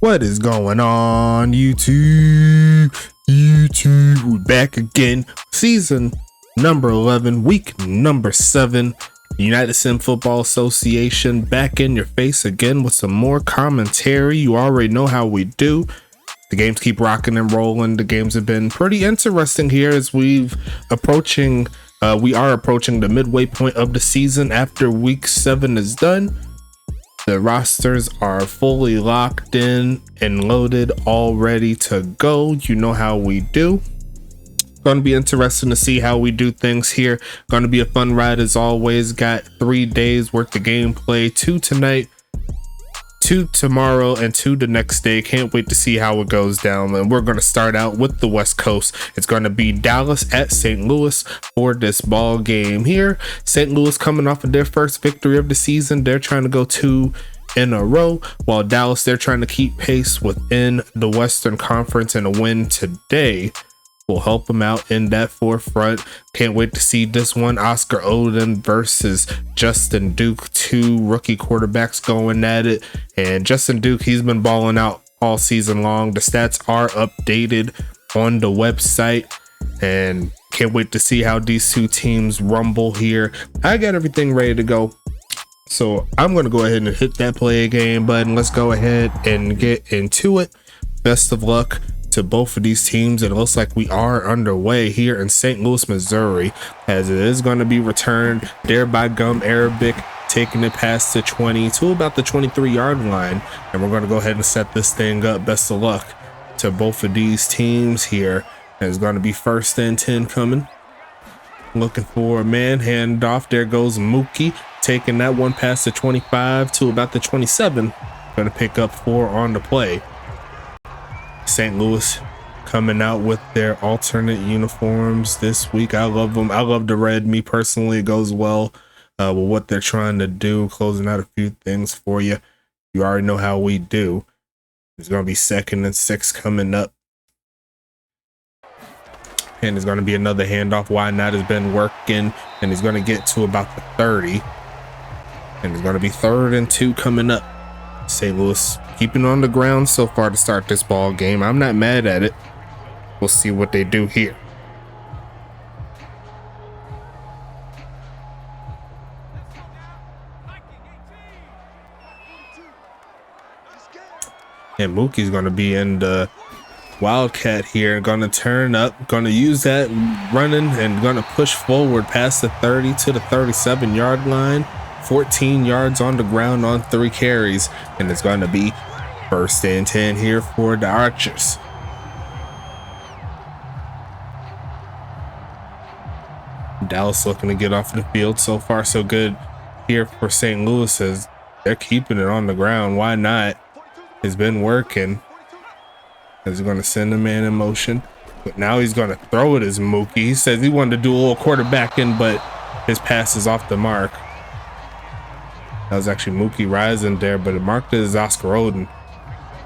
What is going on, YouTube? We're back again. Season number 11, week number 7. United Sim Football Association back in your face again with some more commentary. You already know how we do. The games keep rocking and rolling. The games have been pretty interesting here as we are approaching the midway point of the season after week 7 is done. The rosters are fully locked in and loaded, all ready to go. You know how we do. Going to be interesting to see how we do things here. Going to be a fun ride as always. Got 3 days worth of gameplay, 2 tonight, 2 tomorrow, and 2 the next day. Can't wait to see how it goes down. And we're going to start out with the West Coast. It's going to be Dallas at St. Louis for this ball game here. St. Louis coming off of their first victory of the season. They're trying to go 2 in a row, while Dallas, they're trying to keep pace within the Western Conference, and a win today will help them out in that forefront. Can't wait to see this one. Oscar Oden versus Justin Duke, 2 rookie quarterbacks going at it. And Justin Duke, he's been balling out all season long. The stats are updated on the website, and can't wait to see how these 2 teams rumble here. I got everything ready to go, so I'm going to go ahead and hit that play a game button. Let's go ahead and get into it. Best of luck to both of these teams. It looks like we are underway here in St. Louis, Missouri, as it is going to be returned there by Gum Arabic, taking it past the 20 to about the 23-yard line. And we're going to go ahead and set this thing up. Best of luck to both of these teams here. And it's going to be 1st and 10 coming. Looking for a man handoff. There goes Mookie, taking that one past the 25 to about the 27. Going to pick up 4 on the play. St. Louis coming out with their alternate uniforms this week. I love them. I love the red. Me personally, it goes well with what they're trying to do. Closing out a few things for you. You already know how we do. It's going to be 2nd and 6 coming up. And there's going to be another handoff. Why not? Has been working, and he's going to get to about the 30. And it's going to be 3rd and 2 coming up. St. Louis keeping on the ground so far to start this ball game. I'm not mad at it. We'll see what they do here. And Mookie's going to be in the Wildcat here, going to turn up, going to use that running and going to push forward past the 30 to the 37-yard line. 14 yards on the ground on 3 carries, and it's going to be 1st and 10 here for the Archers. Dallas looking to get off the field. So far so good here for St. Louis, as they're keeping it on the ground. Why not? It's been working. As he's going to send a man in motion, but now he's going to throw it as Mookie. He says he wanted to do a little quarterbacking, but his pass is off the mark. That was actually Mookie rising there, but it marked it as Oscar Oden.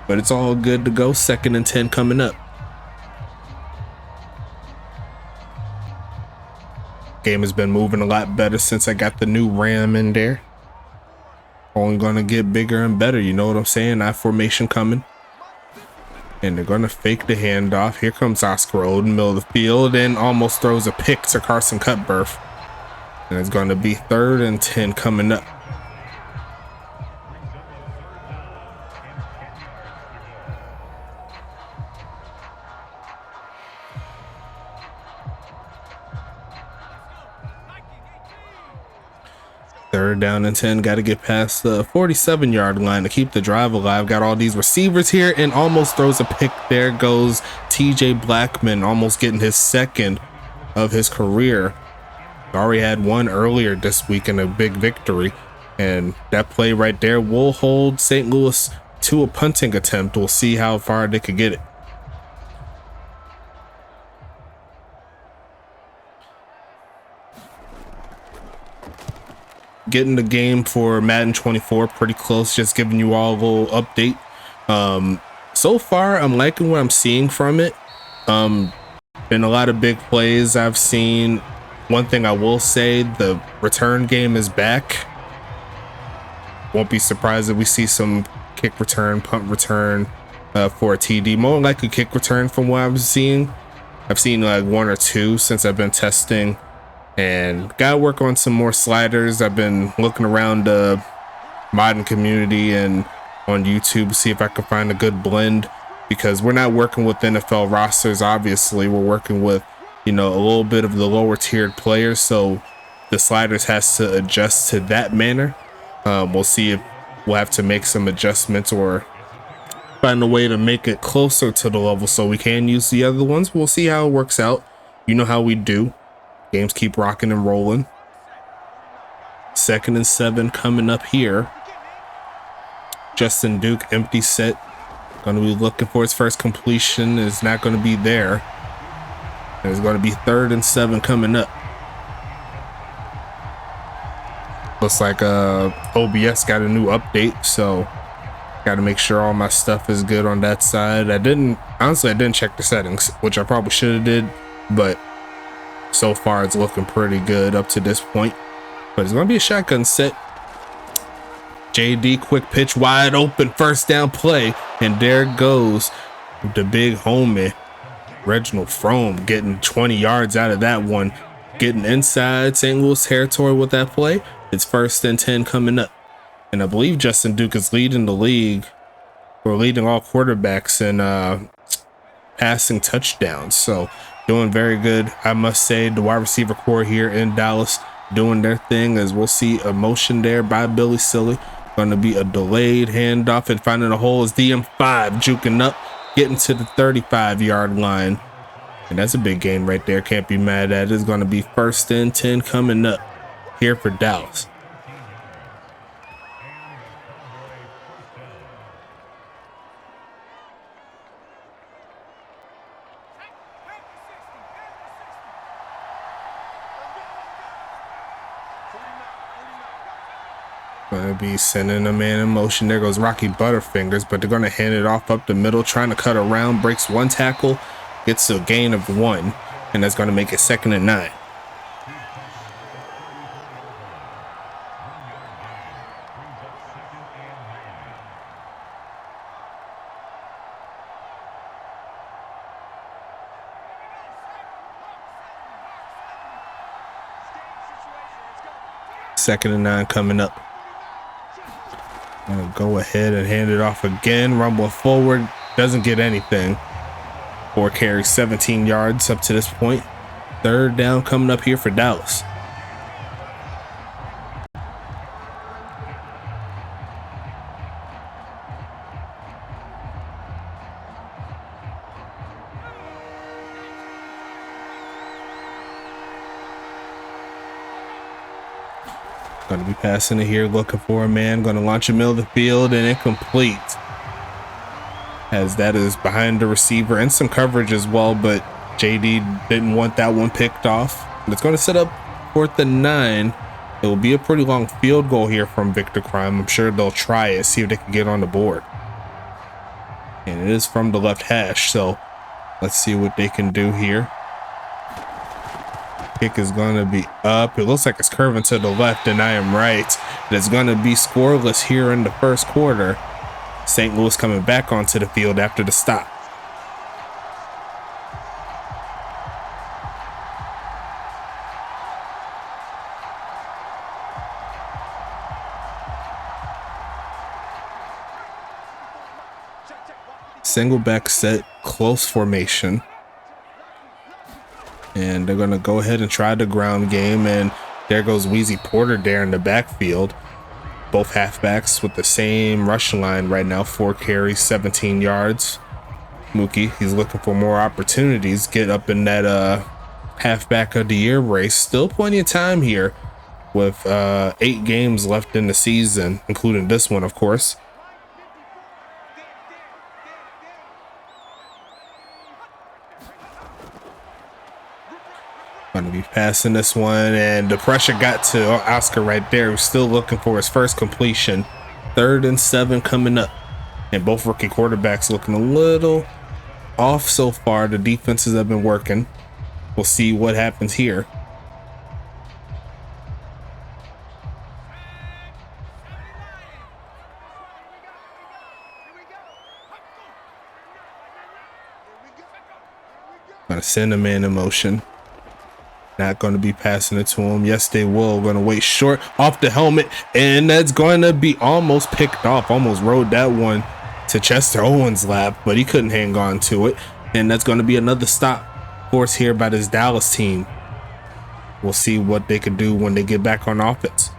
But it's all good to go. 2nd and 10 coming up. Game has been moving a lot better since I got the new Ram in there. Only going to get bigger and better. You know what I'm saying? I formation coming. And they're going to fake the handoff. Here comes Oscar Oden, middle of the field, and almost throws a pick to Carson Cutbirth. And it's going to be 3rd and 10 coming up. Third down and 10. Got to get past the 47-yard line to keep the drive alive. Got all these receivers here, and almost throws a pick. There goes TJ Blackman, almost getting his 2nd of his career. Already had 1 earlier this week in a big victory, and that play right there will hold St. Louis to a punting attempt. We'll see how far they could get it. Getting the game for Madden 24 pretty close, just giving you all a little update. So far I'm liking what I'm seeing from it. Been a lot of big plays I've seen. One thing I will say, the return game is back. Won't be surprised if we see some kick return, punt return, for a TD. More like a kick return from what I'm seeing. I've seen like 1 or 2 since I've been testing, and gotta work on some more sliders. I've been looking around the modding community and on YouTube to see if I can find a good blend, because we're not working with NFL rosters. Obviously, we're working with, you know, a little bit of the lower tiered players, so the sliders has to adjust to that manner. We'll see if we'll have to make some adjustments or find a way to make it closer to the level so we can use the other ones. We'll see how it works out. You know how we do. Games keep rocking and rolling. 2nd and 7 coming up here. Justin Duke, empty set. Going to be looking for his first completion. Is not going to be there. And it's going to be 3rd and 7 coming up. Looks like OBS got a new update, so got to make sure all my stuff is good on that side. Honestly, I didn't check the settings, which I probably should have did, but so far it's looking pretty good up to this point. But it's going to be a shotgun set. JD, quick pitch, wide open, first down play, and there goes the big homie, Reginald Frome, getting 20 yards out of that one, getting inside St. Louis territory with that play. It's 1st and 10 coming up. And I believe Justin Duke is leading the league, or leading all quarterbacks in passing touchdowns. So doing very good, I must say. The wide receiver core here in Dallas doing their thing, as we'll see a motion there by Billy Silly. Going to be a delayed handoff, and finding a hole is DM5, juking up, getting to the 35-yard line. And that's a big gain right there. Can't be mad at it. It's going to be 1st and 10 coming up here for Dallas. Gonna be sending a man in motion. There goes Rocky Butterfingers, but they're gonna hand it off up the middle, trying to cut around, breaks one tackle, gets a gain of 1, and that's gonna make it 2nd and 9. Second and 9 coming up. Gonna go ahead and hand it off again. Rumble forward, doesn't get anything. 4 carries, 17 yards up to this point. 3rd down coming up here for Dallas. Going to be passing it here, looking for a man. Going to launch a middle of the field, and incomplete, as that is behind the receiver and some coverage as well, but JD didn't want that one picked off. It's going to set up 4th and 9. It will be a pretty long field goal here from Victor Crime. I'm sure they'll try it, see if they can get on the board. And it is from the left hash, so let's see what they can do here. Kick is going to be up. It looks like it's curving to the left, and I am right. It's going to be scoreless here in the 1st quarter. St. Louis coming back onto the field after the stop. Single back set, close formation. And they're going to go ahead and try the ground game. And there goes Wheezy Porter there in the backfield. Both halfbacks with the same rushing line right now. 4 carries, 17 yards. Mookie, he's looking for more opportunities. Get up in that halfback of the year race. Still plenty of time here with 8 games left in the season, including this one, of course. Going to be passing this one, and the pressure got to Oscar right there, who's still looking for his first completion. 3rd and 7 coming up, and both rookie quarterbacks looking a little off so far. The defenses have been working. We'll see what happens here. Gonna send a man in motion. Not going to be passing it to him. Yes, they will. Going to wait short off the helmet. And that's going to be almost picked off. Almost rode that one to Chester Owens' lap, but he couldn't hang on to it. And that's going to be another stop forced here by this Dallas team. We'll see what they can do when they get back on offense.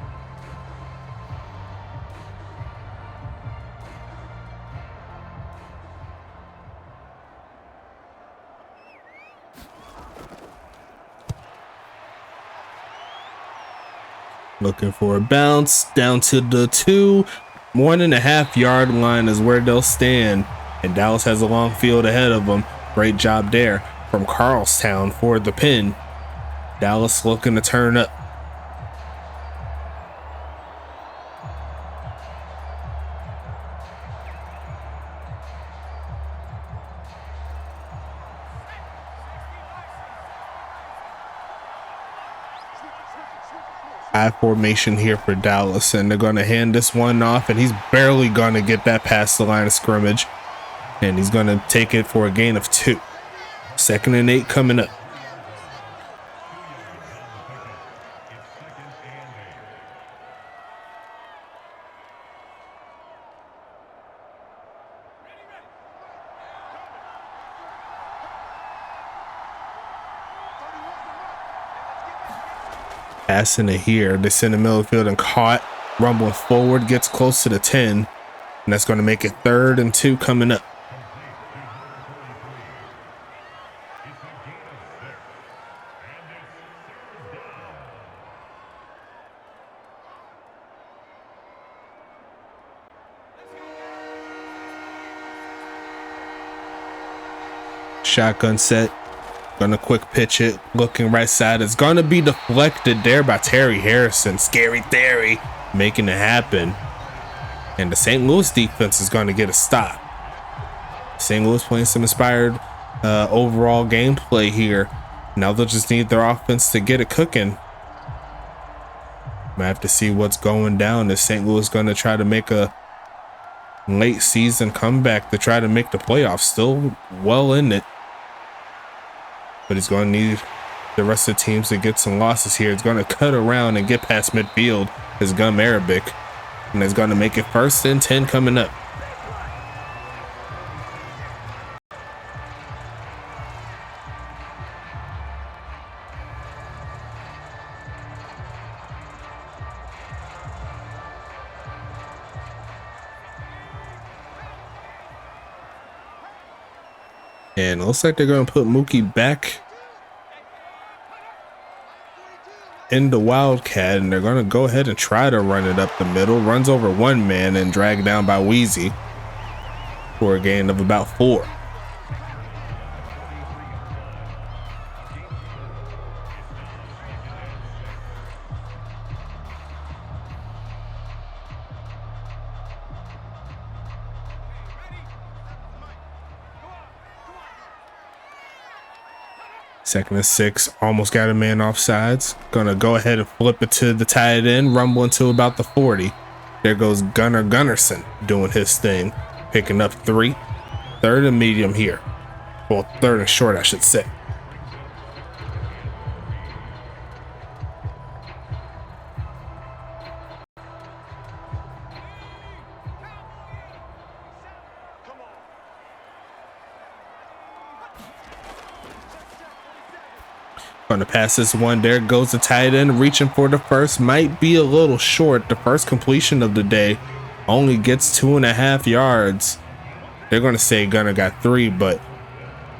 Looking for a bounce down to the 1.5 yard line is where they'll stand. And Dallas has a long field ahead of them. Great job there from Carlstown for the pin. Dallas looking to turn up. High formation here for Dallas, and they're going to hand this one off, and he's barely going to get that past the line of scrimmage, and he's going to take it for a gain of 2. 2nd and 8 coming up. Passing it here. They send the middle of the field and caught. Rumbling forward, gets close to the 10. And that's going to make it 3rd and 2 coming up. Shotgun set. Gonna quick pitch it, looking right side. It's gonna be deflected there by Terry Harrison. Scary Terry making it happen. And the St. Louis defense is gonna get a stop. St. Louis playing some inspired overall gameplay here. Now they'll just need their offense to get it cooking. Might have to see what's going down. Is St. Louis gonna try to make a late season comeback to try to make the playoffs? Still well in it. But he's going to need the rest of the teams to get some losses here. It's going to cut around and get past midfield. His Gum Arabic. And it's going to make it 1st and 10 coming up. And it looks like they're going to put Mookie back in the Wildcat, and they're going to go ahead and try to run it up the middle. Runs over one man and dragged down by Wheezy for a gain of about 4. Second and 6, almost got a man offsides. Gonna go ahead and flip it to the tight end, rumbling to about the 40. There goes Gunnar Gunnarsson doing his thing, picking up 3. 3rd and medium here. Well, 3rd and short, I should say. Going to pass this one. There goes the tight end, reaching for the first. Might be a little short. The first completion of the day only gets 2.5 yards. They're going to say Gunner got 3, but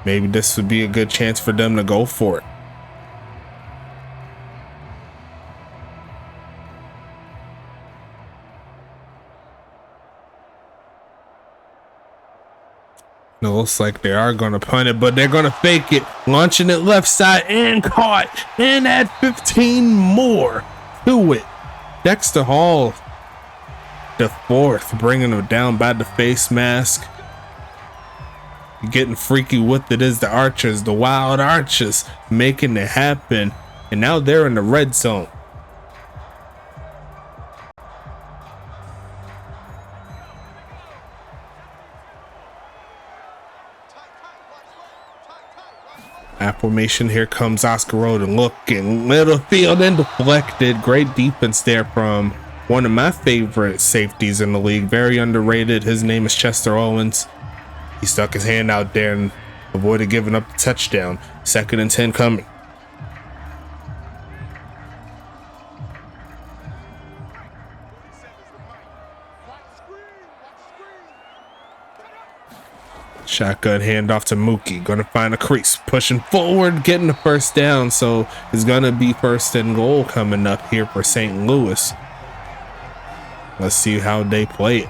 maybe this would be a good chance for them to go for it. It looks like they are going to punt it, but they're going to fake it. Launching it left side and caught. And add 15 more to it. Dexter Hall, the 4th, bringing him down by the face mask. Getting freaky with it is the Archers, the Wild Archers, making it happen. And now they're in the red zone. At formation, here comes Oscar Roden looking, middle field and deflected. Great defense there from one of my favorite safeties in the league. Very underrated. His name is Chester Owens. He stuck his hand out there and avoided giving up the touchdown. 2nd and 10 coming. Shotgun handoff to Mookie. Gonna find a crease. Pushing forward, getting the first down. So it's gonna be 1st and goal coming up here for St. Louis. Let's see how they play it.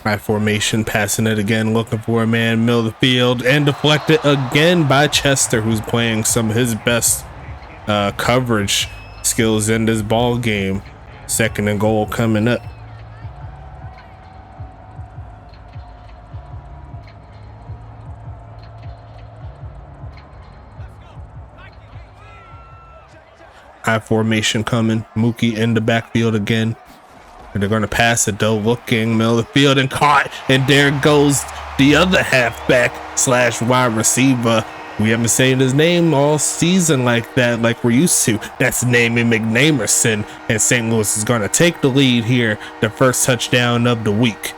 High formation, passing it again, looking for a man, middle of the field, and deflected again by Chester, who's playing some of his best coverage skills in this ball game. 2nd and goal coming up. High formation coming. Mookie in the backfield again. And they're going to pass it though, looking, middle of the field, and caught. And there goes the other halfback / wide receiver. We haven't seen his name all season like that, like we're used to. That's Namie McNamerson. And St. Louis is going to take the lead here. The first touchdown of the week.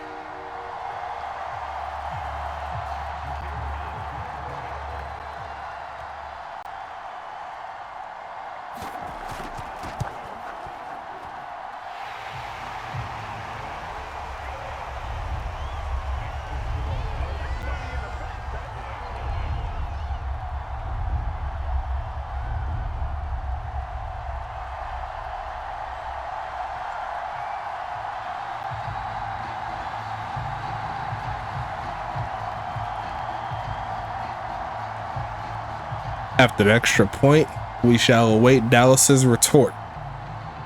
After the extra point, we shall await Dallas's retort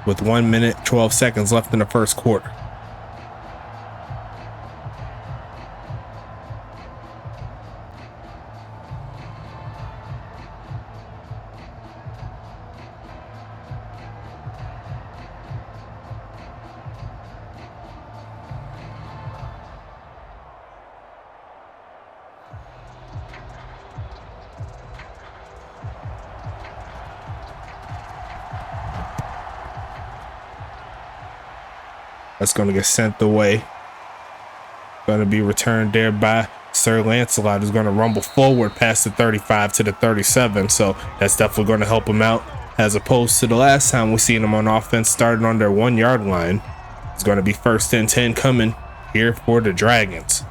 with 1 minute, 12 seconds left in the first quarter. That's going to get sent away. Going to be returned there by Sir Lancelot, who's going to rumble forward past the 35 to the 37. So that's definitely going to help him out, as opposed to the last time we seen him on offense starting on their 1 yard line. It's going to be 1st and 10 coming here for the Dragons.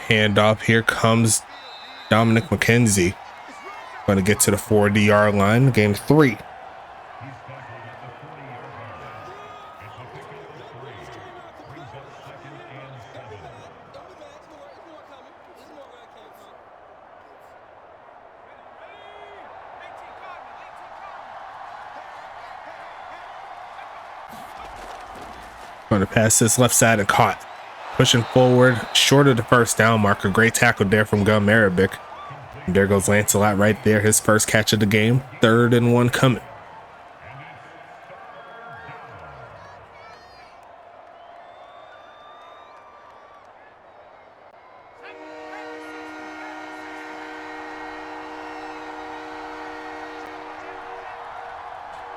Handoff, here comes Dominic McKenzie. Going to get to the 40 yard line, game 3. Going to pass this left side and caught. Pushing forward, short of the first down marker. Great tackle there from Gum Arabic. And there goes Lancelot right there, his first catch of the game. 3rd and 1 coming.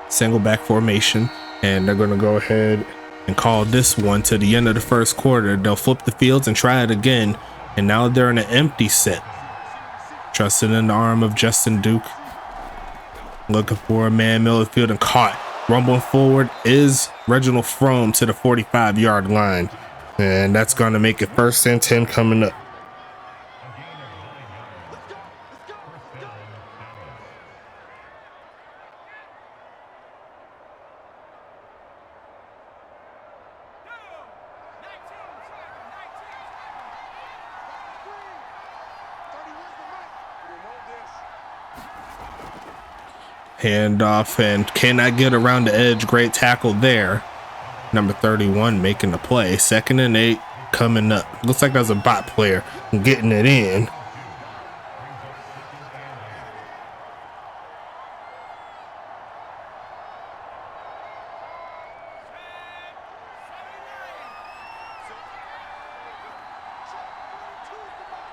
Single back formation, and they're going to go ahead and call this one to the end of the first quarter. They'll flip the fields and try it again, and now they're in an empty set. Trusting in the arm of Justin Duke. Looking for a man, middle of the field, and caught. Rumbling forward is Reginald Frome to the 45 yard line, and that's going to make it 1st and 10 coming up. Handoff, and cannot get around the edge. Great tackle there. Number 31 making the play. 2nd and 8 coming up. Looks like there's a bot player getting it in.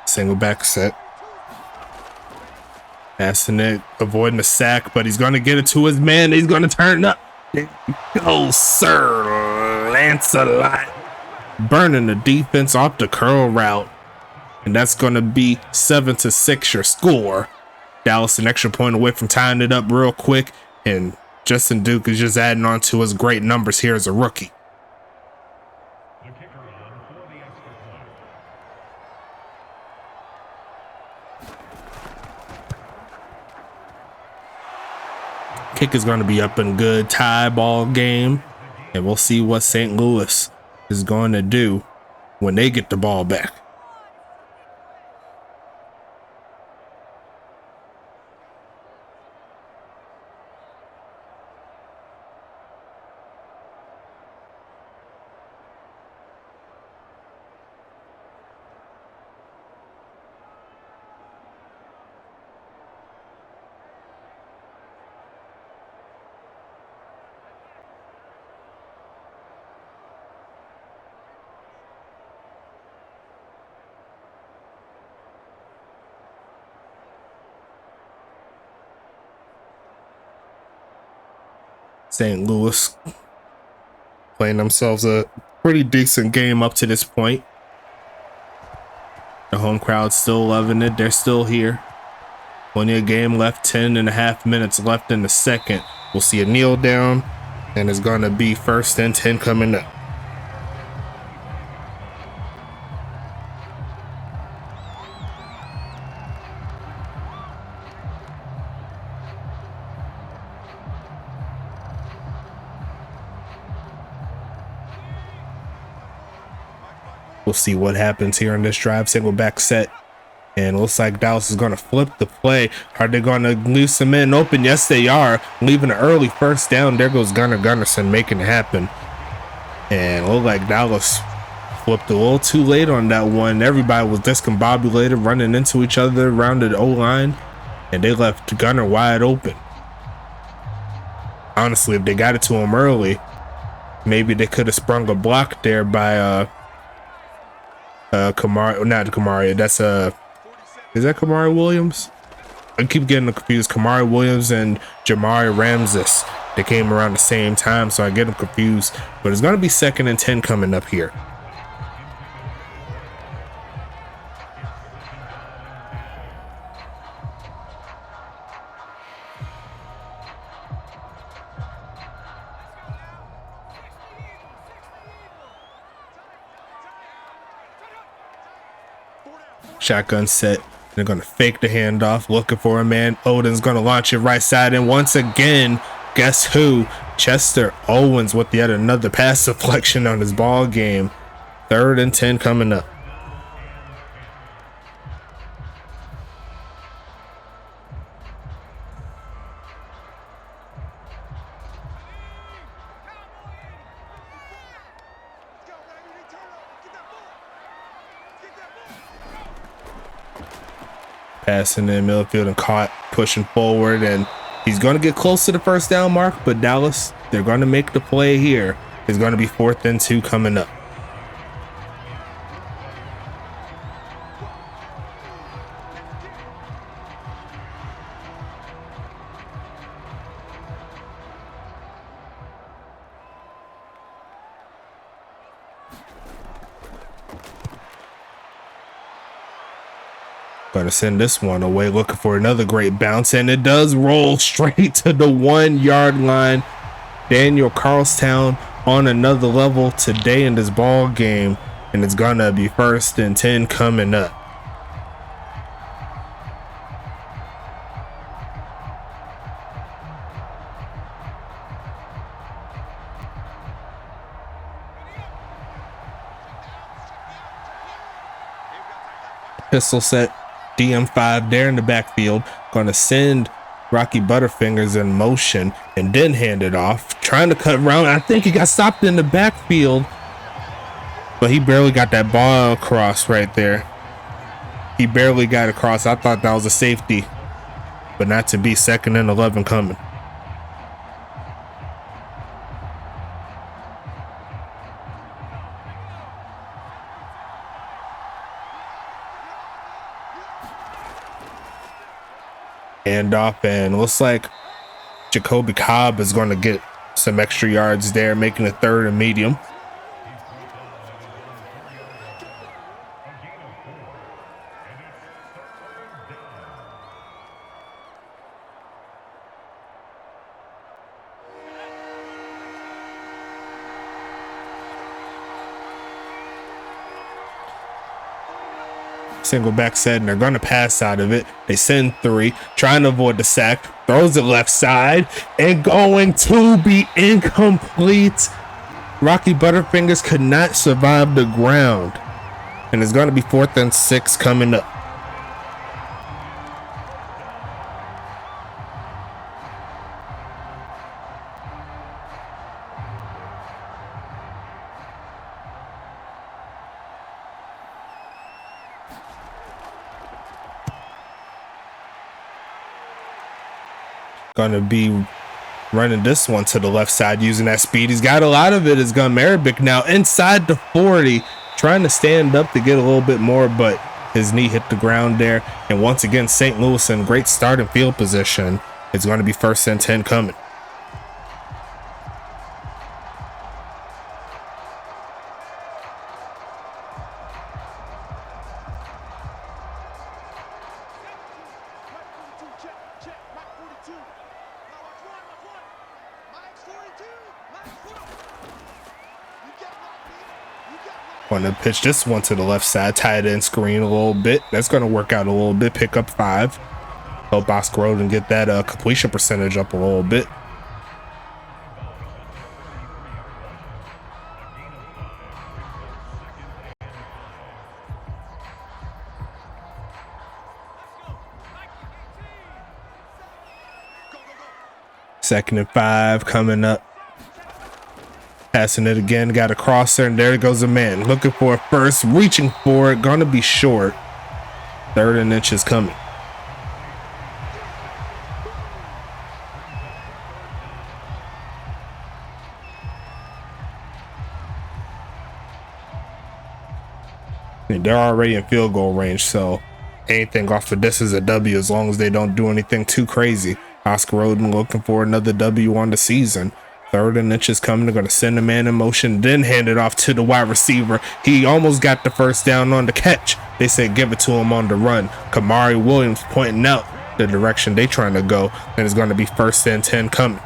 Single back set. Passing it, avoiding the sack, but he's going to get it to his man. He's going to turn up. There you go, Sir Lancelot. Burning the defense off the curl route. And that's going to be 7-6 your score. Dallas an extra point away from tying it up real quick. And Justin Duke is just adding on to his great numbers here as a rookie. Kick is going to be up and good. Tie ball game. And we'll see what St. Louis is going to do when they get the ball back. St. Louis playing themselves a pretty decent game up to this point. The home crowd's still loving it. They're still here. Plenty of game left. 10.5 minutes left in the second. We'll see a kneel down, and it's going to be 1st and 10 coming up. We'll see what happens here in this drive. Single back set. And it looks like Dallas is going to flip the play. Are they going to leave some men open? Yes, they are. Leaving an early 1st down. There goes Gunnar Gunnarsson making it happen. And it looked like Dallas flipped a little too late on that one. Everybody was discombobulated, running into each other around the O-line. And they left Gunnar wide open. Honestly, if they got it to him early, maybe they could have sprung a block there by Kamari, not Kamari, that's is that Kamari Williams? I keep getting confused. Kamari Williams and Jamari Ramses, they came around the same time, so I get them confused. But it's going to be 2nd and 10 coming up here. Shotgun set. They're going to fake the handoff, looking for a man. Odin's going to launch it right side. And once again, guess who? Chester Owens with yet another pass deflection on his ball game. 3rd and 10 coming up. Passing in midfield and caught, pushing forward, and he's going to get close to the 1st down mark, but Dallas, they're going to make the play here. It's going to be 4th and 2 coming up. Going to send this one away, looking for another great bounce, and it does roll straight to the 1-yard line. Daniel Carlstown on another level today in this ball game, and it's going to be 1st and 10 coming up. Pistol set. DM5 there in the backfield. Going to send Rocky Butterfingers in motion and then hand it off, trying to cut around. I think he got stopped in the backfield, but he barely got that ball across right there. He barely got across. I thought that was a safety, but not to be. 2nd and 11 coming. Handoff, and looks like Jacoby Cobb is going to get some extra yards there, making it 3rd and medium. Single back set, and they're going to pass out of it. They send 3, trying to avoid the sack, throws it left side, and going to be incomplete. Rocky Butterfingers could not survive the ground, and it's going to be 4th and 6 coming up. Going to be running this one to the left side using that speed. He's got a lot of it. It's Gun Arabic now inside the 40, trying to stand up to get a little bit more, but his knee hit the ground there. And once again, St. Louis in great starting field position. It's going to be 1st and 10 coming. Want to pitch this one to the left side, tight end screen a little bit. That's going to work out a little bit. Pick up 5. Help Oscar Roden get that completion percentage up a little bit. Second and 5 coming up. Passing it again, got a crosser, and there goes a man looking for a first, reaching for it, gonna be short. 3rd and inches coming. And they're already in field goal range, so anything off of this is a W as long as they don't do anything too crazy. Oscar Roden looking for another W on the season. 3rd and inches coming. They're going to send a man in motion, then hand it off to the wide receiver. He almost got the first down on the catch. They said give it to him on the run. Kamari Williams pointing out the direction they trying to go, and it's going to be 1st and 10 coming.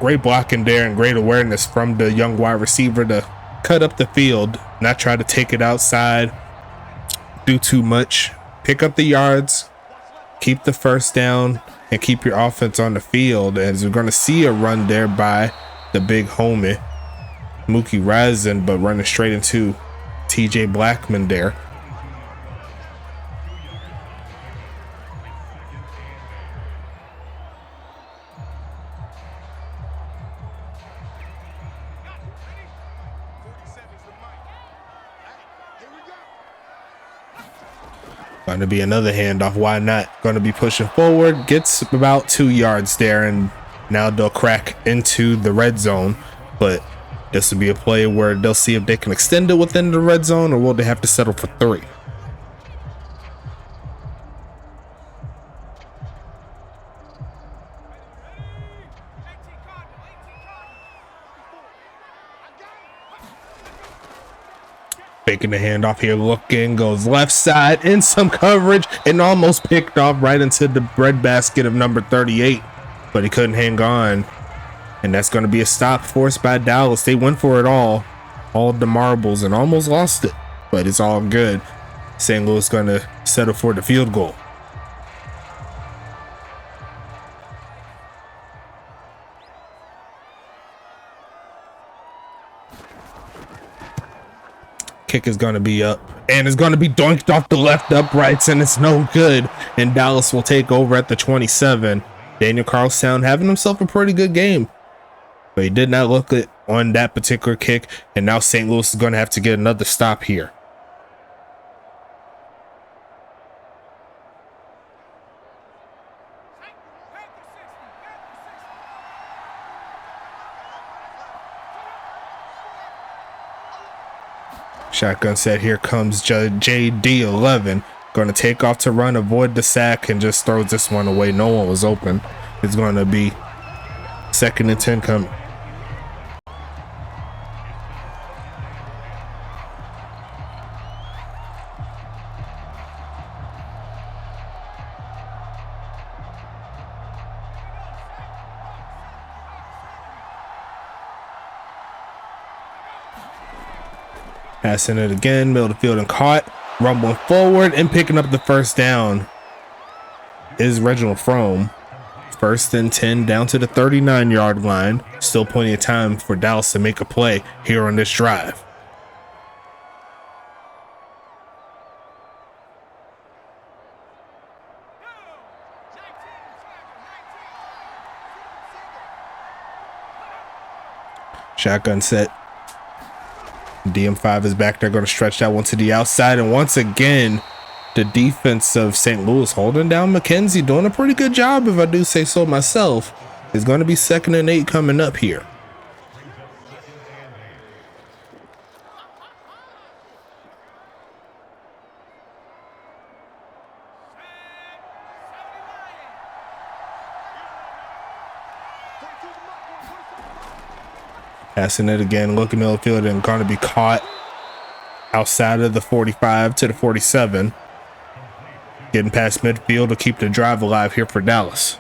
Great blocking there and great awareness from the young wide receiver to cut up the field, not try to take it outside, do too much, pick up the yards, keep the first down, and keep your offense on the field. As we're going to see a run there by the big homie Mookie Razin, but running straight into TJ Blackman there. Going to be another handoff. Why not? Going to be pushing forward. Gets about 2 yards there, and now they'll crack into the red zone. But this will be a play where they'll see if they can extend it within the red zone, or will they have to settle for 3. Faking the handoff here, looking, goes left side in some coverage and almost picked off right into the breadbasket of number 38, but he couldn't hang on. And that's going to be a stop forced by Dallas. They went for it all the marbles, and almost lost it, but it's all good. St. Louis going to settle for the field goal. kick is going to be up, and it's going to be doinked off the left uprights, and it's no good. And Dallas will take over at the 27. Daniel Carlstown having himself a pretty good game, but he did not look it on that particular kick. And now St. Louis is going to have to get another stop here. Shotgun set. Here comes JD11. Going to take off to run, avoid the sack, and just throws this one away. No one was open. It's going to be 2nd and 10 coming. Passing it again, middle of the field and caught. Rumbling forward and picking up the first down is Reginald Frome. 1st and 10 down to the 39-yard line. Still plenty of time for Dallas to make a play here on this drive. Shotgun set. DM5 is back there, going to stretch that one to the outside. And once again, the defense of St. Louis holding down McKenzie, doing a pretty good job, if I do say so myself. It's going to be 2nd and 8 coming up here. Passing it again, looking middle field, and going to be caught outside of the 45 to the 47. Getting past midfield to keep the drive alive here for Dallas.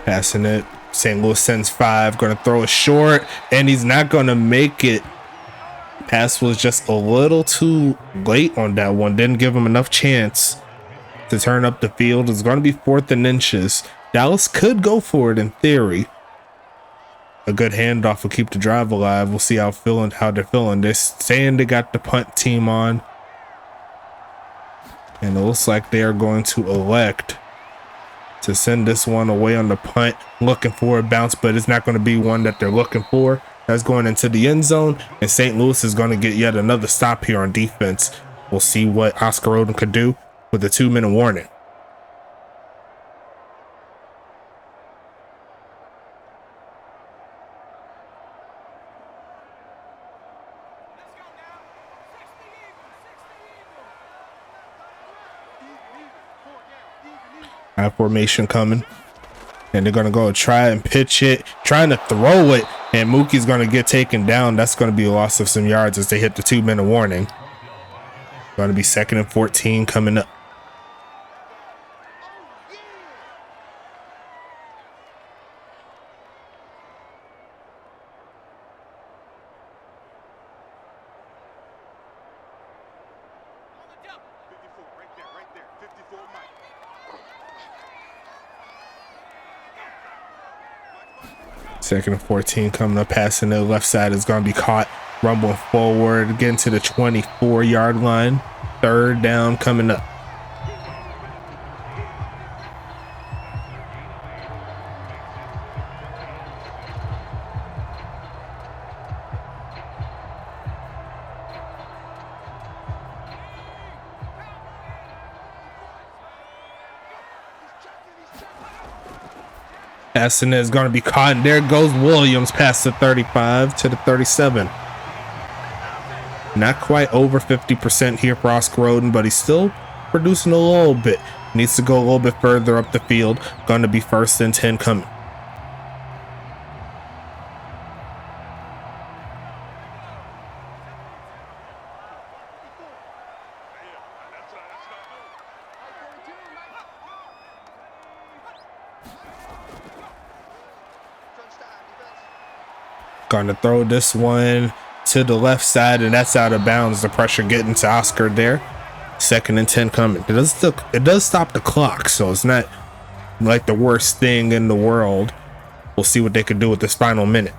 Passing it. St. Louis sends 5, going to throw it short, and he's not going to make it. Pass was just a little too late on that one. Didn't give him enough chance to turn up the field. It's going to be 4th and inches. Dallas could go for it in theory. A good handoff will keep the drive alive. We'll see how they're feeling. They're saying they got the punt team on, and it looks like they are going to elect to send this one away on the punt, looking for a bounce, but it's not going to be one that they're looking for. That's going into the end zone, and St. Louis is going to get yet another stop here on defense. We'll see what Oscar Roden could do with a 2-minute warning. High formation coming, and they're going to go try and pitch it, trying to throw it, and Mookie's going to get taken down. That's going to be a loss of some yards as they hit the 2-minute warning. Going to be 2nd and 14 coming up. Second and 14 coming up, passing to the left side is going to be caught. Rumbling forward, getting to the 24-yard line. 3rd down coming up. Passing is going to be caught, and there goes Williams past the 35 to the 37. Not quite over 50% here for Oscar Roden, but he's still producing a little bit. Needs to go a little bit further up the field. Going to be 1st and 10 coming. Going to throw this one to the left side, and that's out of bounds. The pressure getting to Oscar there. 2nd and 10 coming. It does stop the clock, so it's not like the worst thing in the world. We'll see what they can do with this final minute.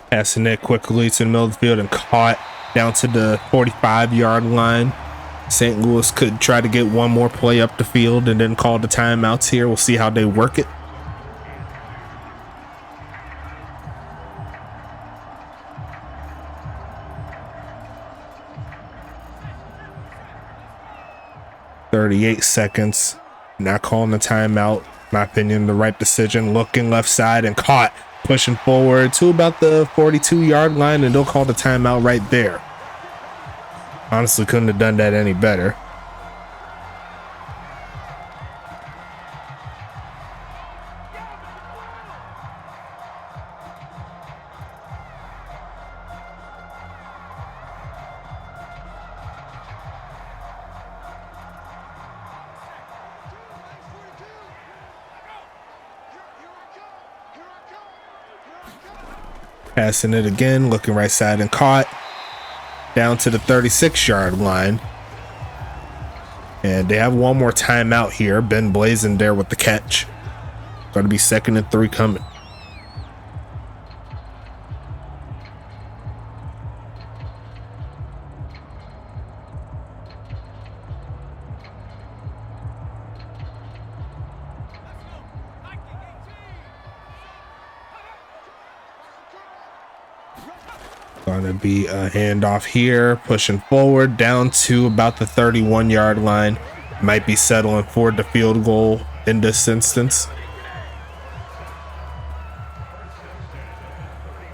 Passing it quickly to the middle of the field and caught down to the 45-yard line. St. Louis could try to get one more play up the field and then call the timeouts here. We'll see how they work it. "38 seconds. Not calling the timeout. In my opinion, the right decision. Looking left side and caught. Pushing forward to about the 42-yard line, and they'll call the timeout right there. Honestly, couldn't have done that any better. Passing it again, looking right side and caught down to the 36-yard line. And they have one more timeout here. Ben Blazin there with the catch. Going to be 2nd and 3 coming. Gonna be a handoff here, pushing forward down to about the 31-yard line. Might be settling for the field goal in this instance.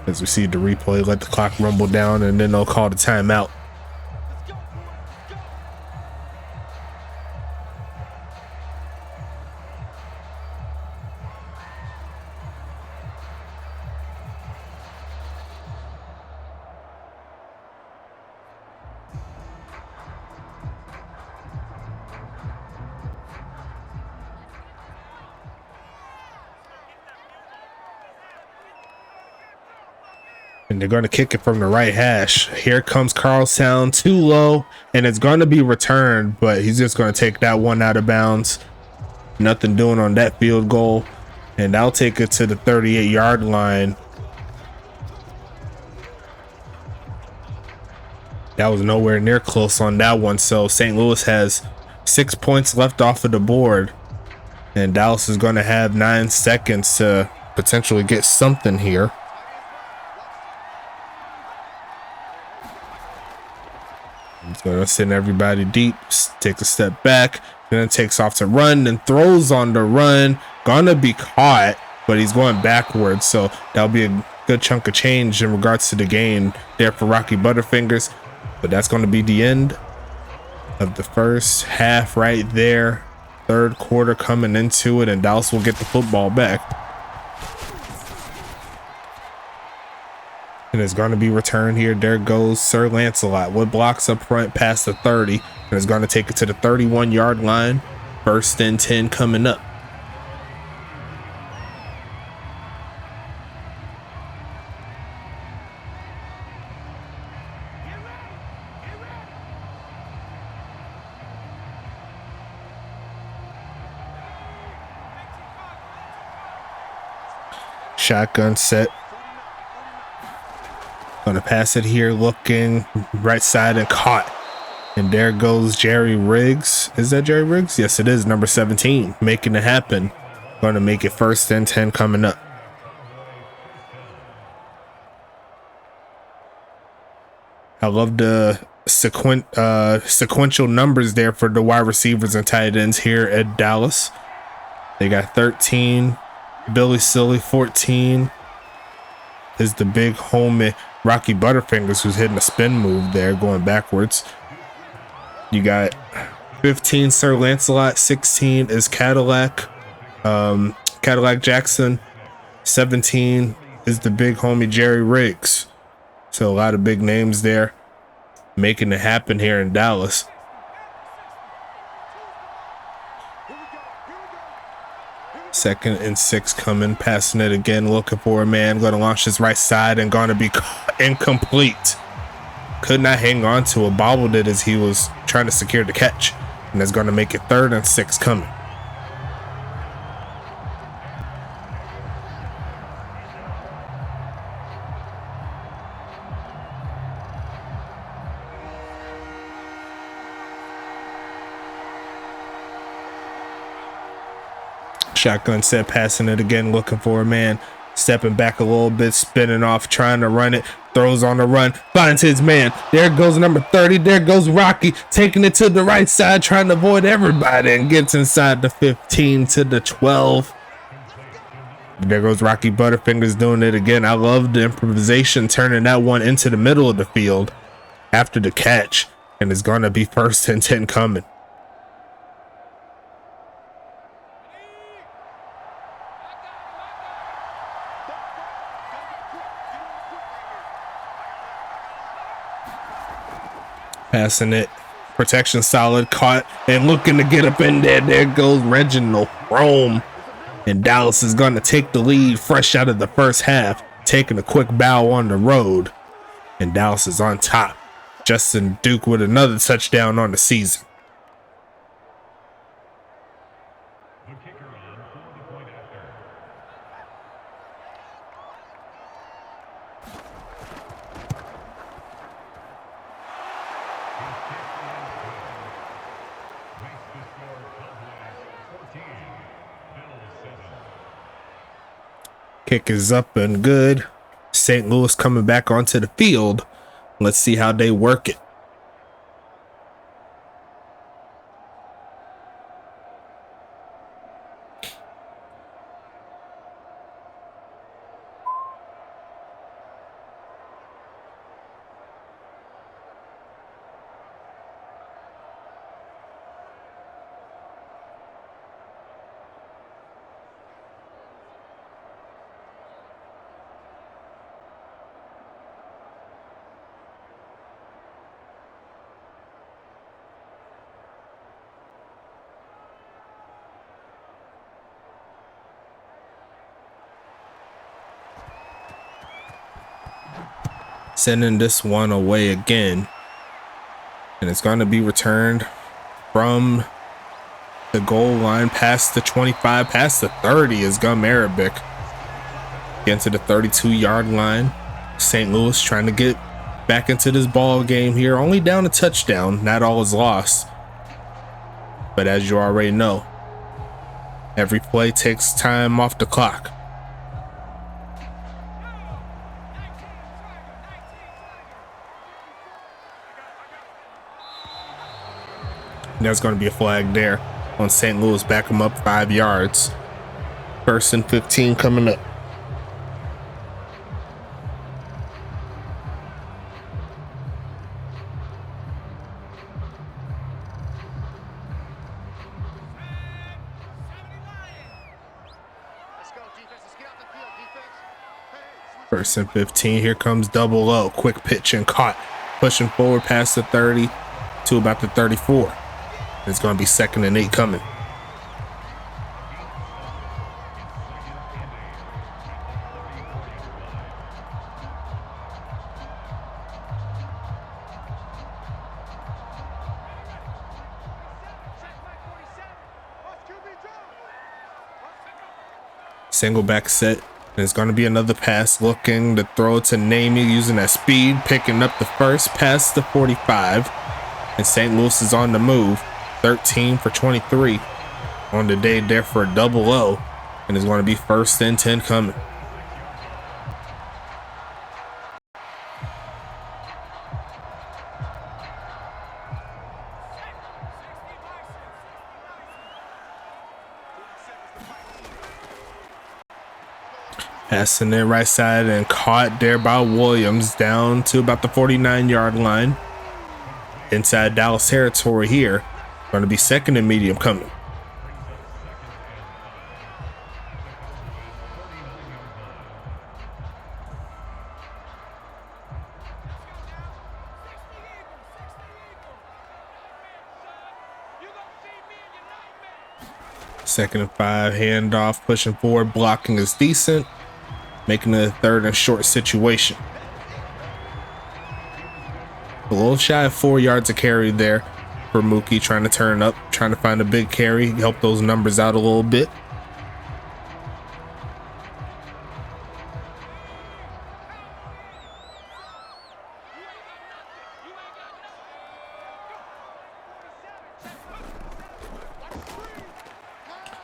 As we see the replay, let the clock rumble down, and then they'll call the timeout. And they're going to kick it from the right hash. Here comes Carlstown, too low, and it's going to be returned, but he's just going to take that one out of bounds. Nothing doing on that field goal, and I'll take it to the 38-yard line. That was nowhere near close on that one, so St. Louis has 6 points left off of the board, and Dallas is going to have 9 seconds to potentially get something here. He's going to send everybody deep, take a step back, then takes off to run and throws on the run. Gonna be caught, but he's going backwards, so that'll be a good chunk of change in regards to the gain there for Rocky Butterfingers. But that's going to be the end of the first half right there. Third quarter coming into it, and Dallas will get the football back. And it's going to be returned here. There goes Sir Lancelot with blocks up front past the 30. And it's going to take it to the 31-yard line. 1st and 10 coming up. Shotgun set. Gonna pass it here, looking right side and caught. And there goes Jerry Riggs. Is that Jerry Riggs? Yes, it is. Number 17, making it happen. Gonna make it 1st and 10 coming up. I love the sequential numbers there for the wide receivers and tight ends here at Dallas. They got 13. Billy Silly, 14 is the big homie Rocky Butterfingers, who's hitting a spin move there, going backwards. You got 15 Sir Lancelot, 16 is Cadillac Jackson, 17 is the big homie Jerry Riggs. So a lot of big names there making it happen here in Dallas. 2nd and 6 coming, passing it again, looking for a man, going to launch his right side and going to be incomplete. Could not hang on to it, bobbled it as he was trying to secure the catch, and that's going to make it 3rd and 6 coming. Shotgun set, passing it again, looking for a man, stepping back a little bit, spinning off, trying to run it, throws on the run, finds his man. There goes number 30. There goes Rocky, taking it to the right side, trying to avoid everybody, and gets inside the 15 to the 12. There goes Rocky Butterfingers doing it again. I love the improvisation, turning that one into the middle of the field after the catch, and it's going to be 1st and 10 coming. Passing it, protection solid, caught and looking to get up in there. There goes Reginald Rome, and Dallas is going to take the lead fresh out of the first half, taking a quick bow on the road, and Dallas is on top. Justin Duke with another touchdown on the season. Kick is up and good. St. Louis coming back onto the field. Let's see how they work it. Sending this one away again, and it's going to be returned from the goal line past the 25, past the 30 is Gum Arabic, into the 32-yard line. St. Louis trying to get back into this ball game here, only down a touchdown. Not all is lost, but as you already know, every play takes time off the clock. There's going to be a flag there on St. Louis. Back them up 5 yards. 1st and 15 coming up. First and 15. Here comes double O. Quick pitch and caught. Pushing forward past the 30 to about the 34. It's going to be 2nd and 8 coming. Single back set. And it's going to be another pass, looking to throw it to Namey, using that speed, picking up the first past the 45. And St. Louis is on the move. 13 for 23 on the day there for a double O, and it's going to be 1st and 10 coming. Passing it right side and caught there by Williams, down to about the 49-yard line. Inside Dallas territory here. Going to be 2nd and medium coming. 2nd and 5, handoff, pushing forward, blocking is decent, making it a 3rd and short situation. A little shy of 4 yards of carry there for Mookie, trying to turn up, trying to find a big carry, help those numbers out a little bit.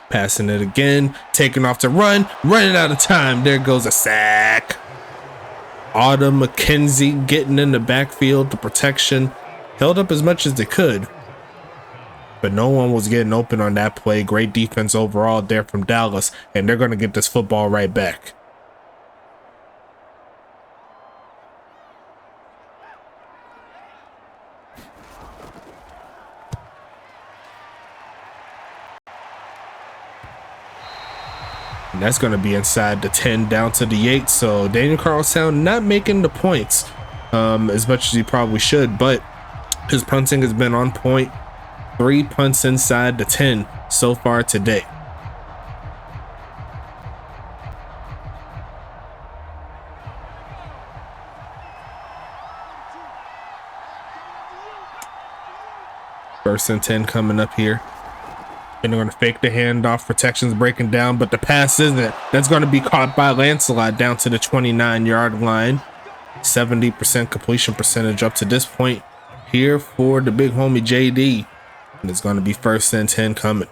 Passing it again, taking off to run, running out of time. There goes a sack. Autumn McKenzie getting in the backfield. The protection held up as much as they could, but no one was getting open on that play. Great defense overall there from Dallas, and they're going to get this football right back. And that's going to be inside the 10 down to the 8. So Daniel Carlstown not making the points as much as he probably should, but his punting has been on point. 3 punts inside the 10 so far today. First and 10 coming up here. And they're going to fake the handoff. Protection's breaking down, but the pass isn't. That's going to be caught by Lancelot down to the 29-yard line. 70% completion percentage up to this point here for the big homie JD. And it's going to be first and 10 coming.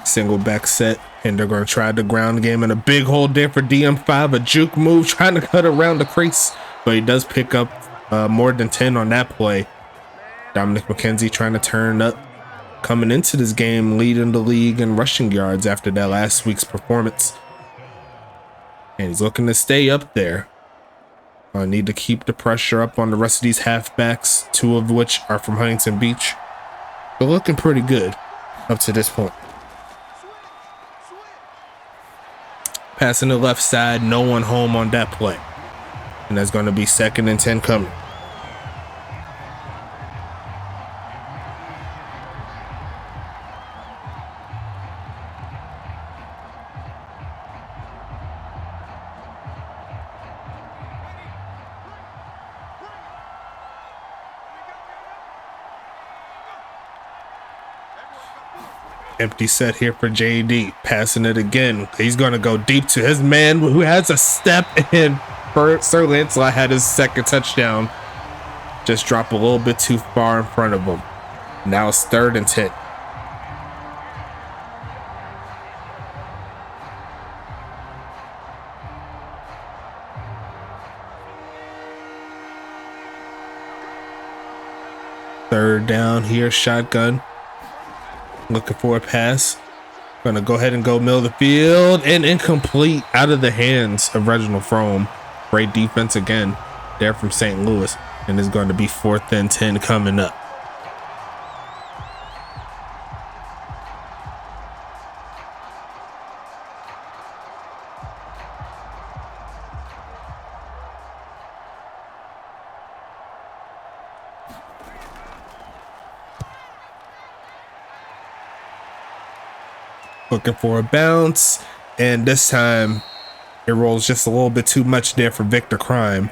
Single back set, and they're going to try the ground game, and a big hole there for DM5, a juke move trying to cut around the crease, but he does pick up more than 10 on that play. Dominic McKenzie trying to turn up, coming into this game leading the league in rushing yards after that last week's performance, and he's looking to stay up there. I need to keep the pressure up on the rest of these halfbacks, 2 of which are from Huntington Beach. They're looking pretty good up to this point. Passing the left side, no one home on that play. And that's going to be second and 10 coming. Empty set here for JD, passing it again. He's going to go deep to his man who has a step in. Sir Lancelot had his second touchdown. Just dropped a little bit too far in front of him. Now it's 3rd and 10. Third down here, shotgun. Looking for a pass. Gonna go ahead and go middle of the field, and incomplete, out of the hands of Reginald Frome. Great defense again there from St. Louis, and it's going to be 4th and 10 coming up. Looking for a bounce, and this time it rolls just a little bit too much there for Victor Crime.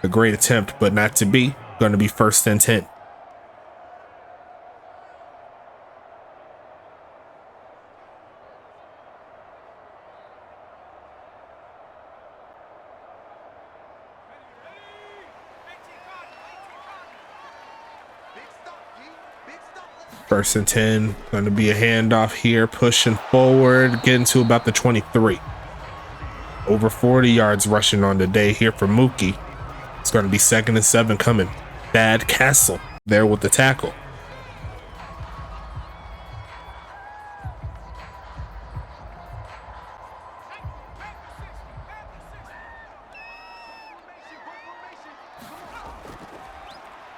A great attempt, but not to be. Going to be 1st and 10. First and 10, going to be a handoff here, pushing forward, getting to about the 23. Over 40 yards rushing on the day here for Mookie. It's going to be 2nd and 7 coming. Thad Castle there with the tackle.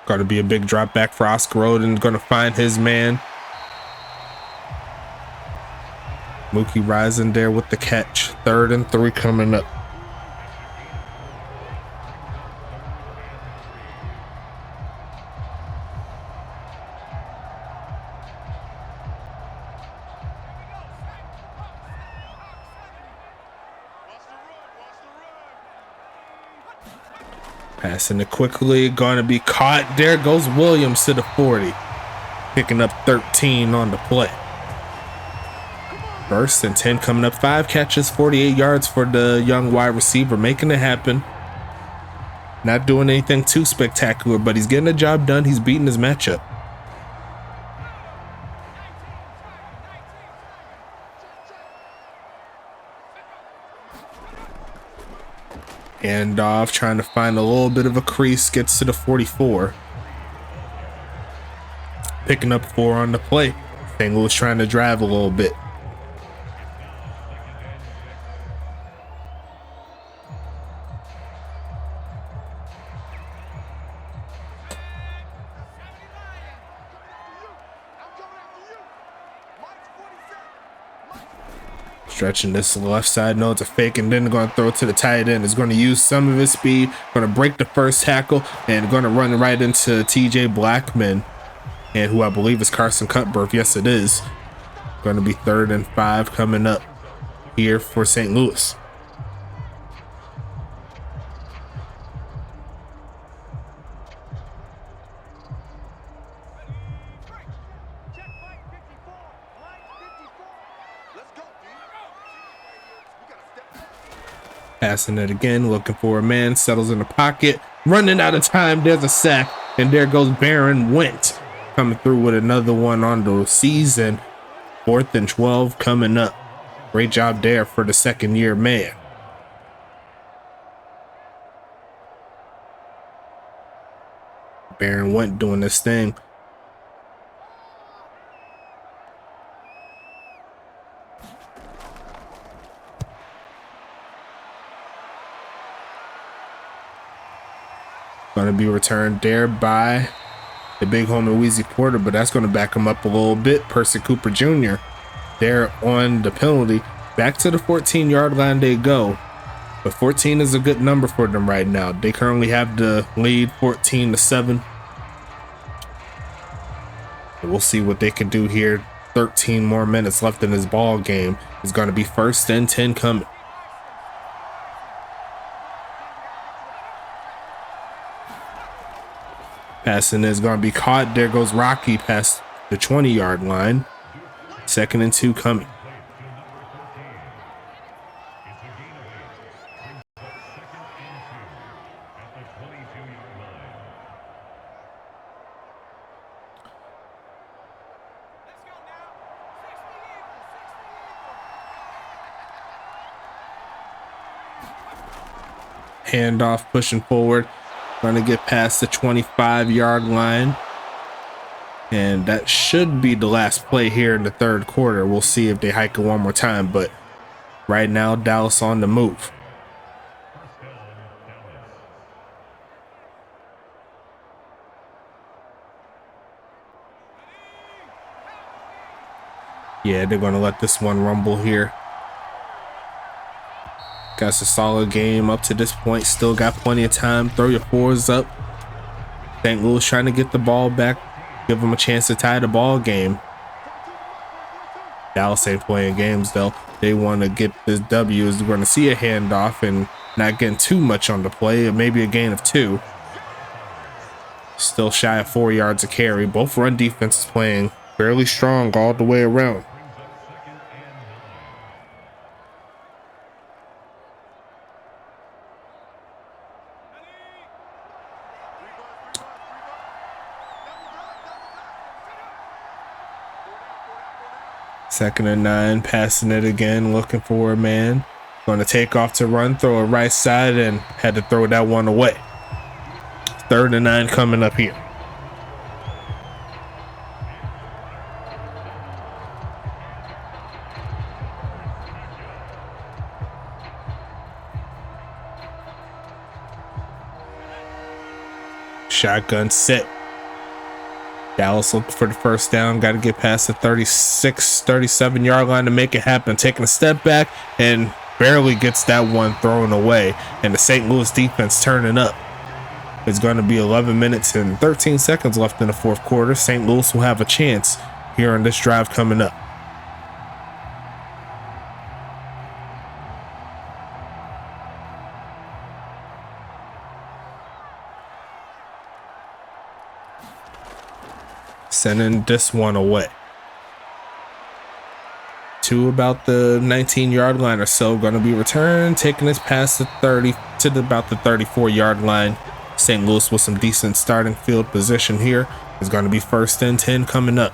Got to be a big drop back for Oscar Roden. Going to find his man. Mookie rising there with the catch. 3rd and 3 coming up. Passing it quickly, going to be caught. There goes Williams to the 40, picking up 13 on the play. 1st and 10 coming up. 5 catches, 48 yards for the young wide receiver, making it happen. Not doing anything too spectacular, but he's getting the job done. He's beating his matchup. Hand off, trying to find a little bit of a crease, gets to the 44. Picking up 4 on the play. St. Louis trying to drive a little bit. Stretching this left side, no, it's a fake, and then going to throw it to the tight end. Is going to use some of his speed, going to break the first tackle, and going to run right into TJ Blackman, and who I believe is Carson Cutbirth. Yes, it is. Going to be 3rd and 5 coming up here for St. Louis. Passing it again, looking for a man, settles in the pocket, running out of time. There's a sack, and there goes Baron Went, coming through with another one on the season. 4th and 12 coming up. Great job there for the 2nd-year man. Baron Went doing this thing. Going to be returned there by the big homie Weezy Porter, but that's going to back him up a little bit. Percy Cooper Jr. there on the penalty. Back to the 14-yard line they go. But 14 is a good number for them right now. They currently have the lead 14-7. And we'll see what they can do here. 13 more minutes left in this ball game. It's going to be 1st and 10 coming. Passing is going to be caught. There goes Rocky past the 20-yard line. 2nd and 2 coming. Handoff, pushing forward. Going to get past the 25-yard line. And that should be the last play here in the 3rd quarter. We'll see if they hike it one more time. But right now, Dallas on the move. Yeah, they're going to let this one rumble here. Got a solid game up to this point. Still got plenty of time. Throw your 4s up. St. Louis trying to get the ball back. Give them a chance to tie the ball game. Dallas ain't playing games though. They want to get this W. Is going to see a handoff and not getting too much on the play. Or maybe a gain of 2. Still shy of 4 yards a carry. Both run defenses playing fairly strong all the way around. Second and 9, passing it again, looking for a man. Going to take off to run, throw it right side, and had to throw that one away. 3rd and 9 coming up here. Shotgun set. Dallas looking for the first down. Got to get past the 36, 37-yard line to make it happen. Taking a step back and barely gets that one thrown away, and the St. Louis defense turning up. It's going to be 11 minutes and 13 seconds left in the fourth quarter. St. Louis will have a chance here on this drive coming up. Sending this one away to about the 19-yard line or so. Going to be returned, taking this past the 30 to about the 34-yard line. St. Louis with some decent starting field position here. Is going to be 1st and 10 coming up.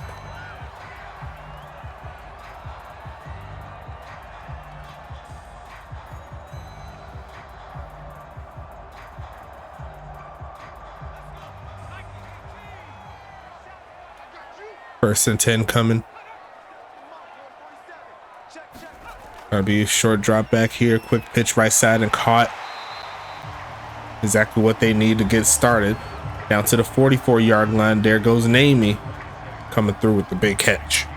First and 10 coming. Gonna be a short drop back here. Quick pitch right side and caught. Exactly what they need to get started. Down to the 44-yard line. There goes Namey coming through with the big catch.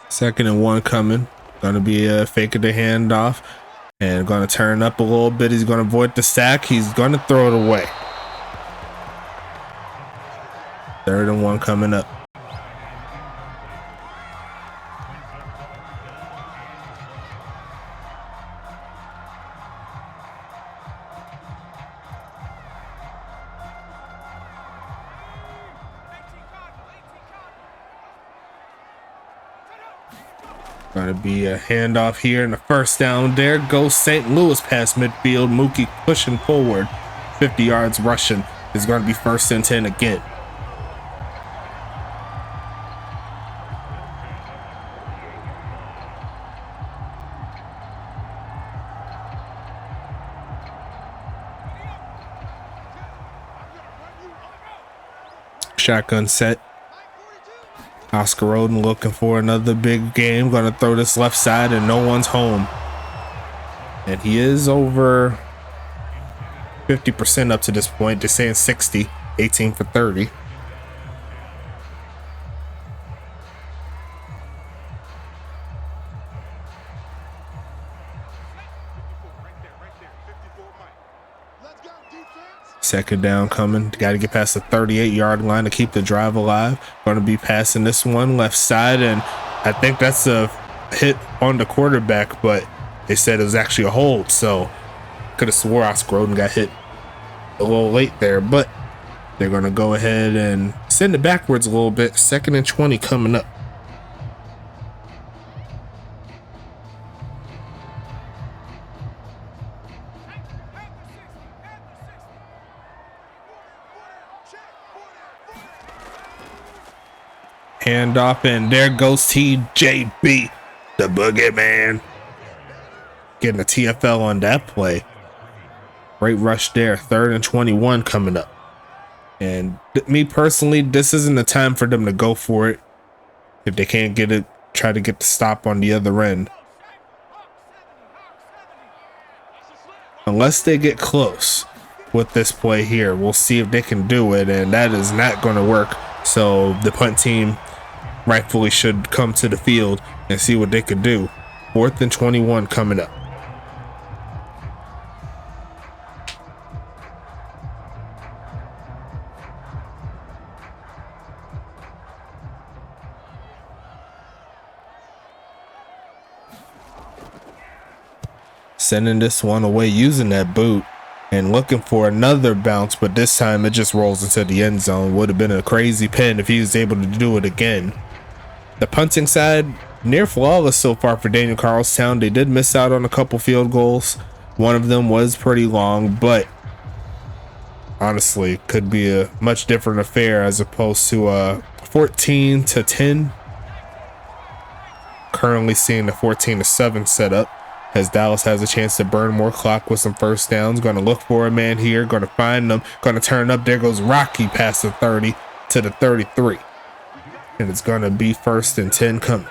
Second and 1 coming. Going to be a fake of the handoff and going to turn up a little bit. He's going to avoid the sack. He's going to throw it away. 3rd and 1 coming up. Going to be a handoff here and a first down. There goes St. Louis past midfield. Mookie pushing forward. 50 yards rushing. Is going to be 1st and 10 again. Shotgun set. Oscar Roden looking for another big game. Going to throw this left side and no one's home. And he is over 50% up to this point. They're saying 60, 18 for 30. Second down coming. Got to get past the 38-yard line to keep the drive alive. Going to be passing this one left side, and I think that's a hit on the quarterback, but they said it was actually a hold, so could have swore Oscar Roden got hit a little late there, but they're going to go ahead and send it backwards a little bit. 2nd and 20 coming up. Handoff, and there goes TJB, the boogeyman. Getting a TFL on that play. Great rush there. 3rd and 21 coming up. And me personally, this isn't the time for them to go for it. If they can't get it, try to get the stop on the other end. Unless they get close with this play here, we'll see if they can do it, and that is not going to work. So the punt team rightfully should come to the field and see what they could do. 4th and 21 coming up. Sending this one away using that boot and looking for another bounce, but this time it just rolls into the end zone. Would have been a crazy pin if he was able to do it again. The punting side, near flawless so far for Daniel Carlstown. They did miss out on a couple field goals. One of them was pretty long, but honestly, could be a much different affair as opposed to a 14-10. Currently seeing the 14-7 setup, as Dallas has a chance to burn more clock with some first downs. Going to look for a man here. Going to find them. Going to turn up. There goes Rocky past the 30 to the 33. And it's going to be 1st and 10 coming.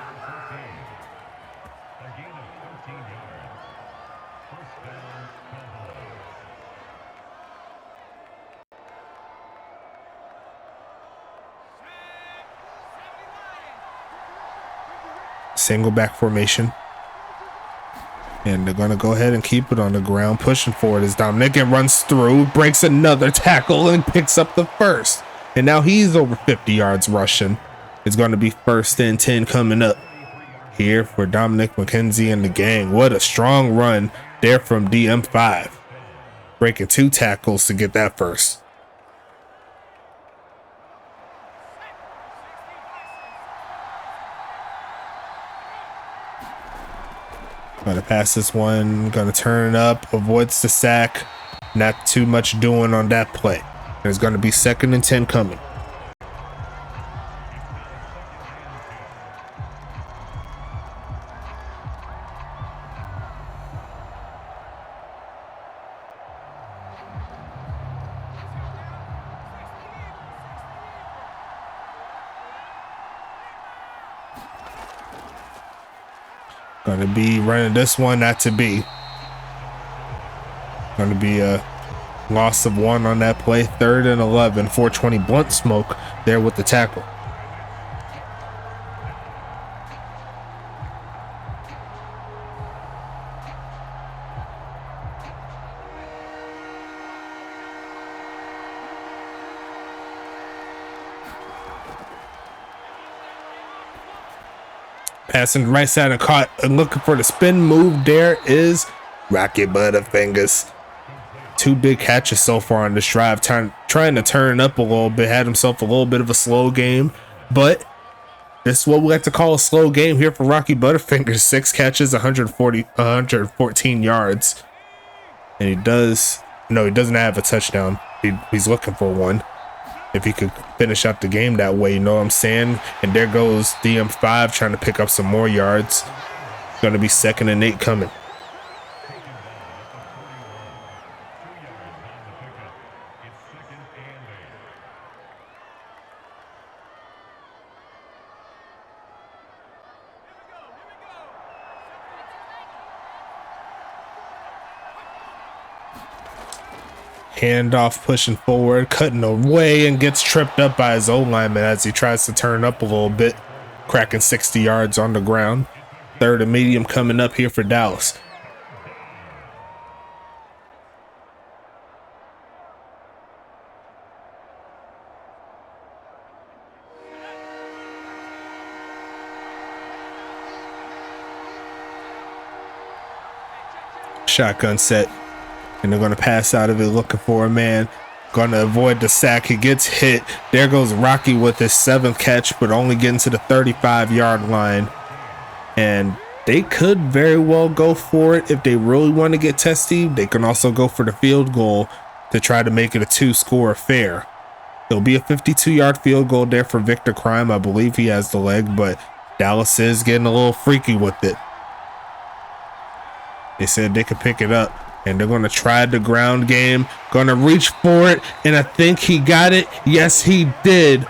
Single back formation. And they're going to go ahead and keep it on the ground. Pushing forward as Dominic runs through, breaks another tackle, and picks up the first. And now he's over 50 yards rushing. It's going to be 1st and 10 coming up here for Dominic McKenzie and the gang. What a strong run there from DM5. Breaking 2 tackles to get that first. Gonna pass this one, gonna turn it up, avoids the sack. Not too much doing on that play. There's gonna be 2nd and 10 coming. Gonna be running this one, not to be. Gonna be a loss of 1 on that play. 3rd and 11, 420 blunt smoke there with the tackle. Passing right side and caught and looking for the spin move. There is Rocky Butterfingers. 2 big catches so far on this drive. Trying to turn up a little bit. Had himself a little bit of a slow game. But this is what we like to call a slow game here for Rocky Butterfingers. 6 catches, 114 yards. And he doesn't have a touchdown. He's looking for one. If he could finish out the game that way, you know what I'm saying? And there goes DM5 trying to pick up some more yards. Going to be 2nd and 8 coming. Handoff, pushing forward, cutting away, and gets tripped up by his O-lineman as he tries to turn up a little bit, cracking 60 yards on the ground. 3rd and medium coming up here for Dallas. Shotgun set. And they're going to pass out of it, looking for a man. Going to avoid the sack. He gets hit. There goes Rocky with his 7th catch, but only getting to the 35-yard line. And they could very well go for it if they really want to get testy. They can also go for the field goal to try to make it a 2-score affair. It'll be a 52-yard field goal there for Victor Crime. I believe he has the leg, but Dallas is getting a little freaky with it. They said they could pick it up. And they're going to try the ground game. Going to reach for it. And I think he got it. Yes, he did.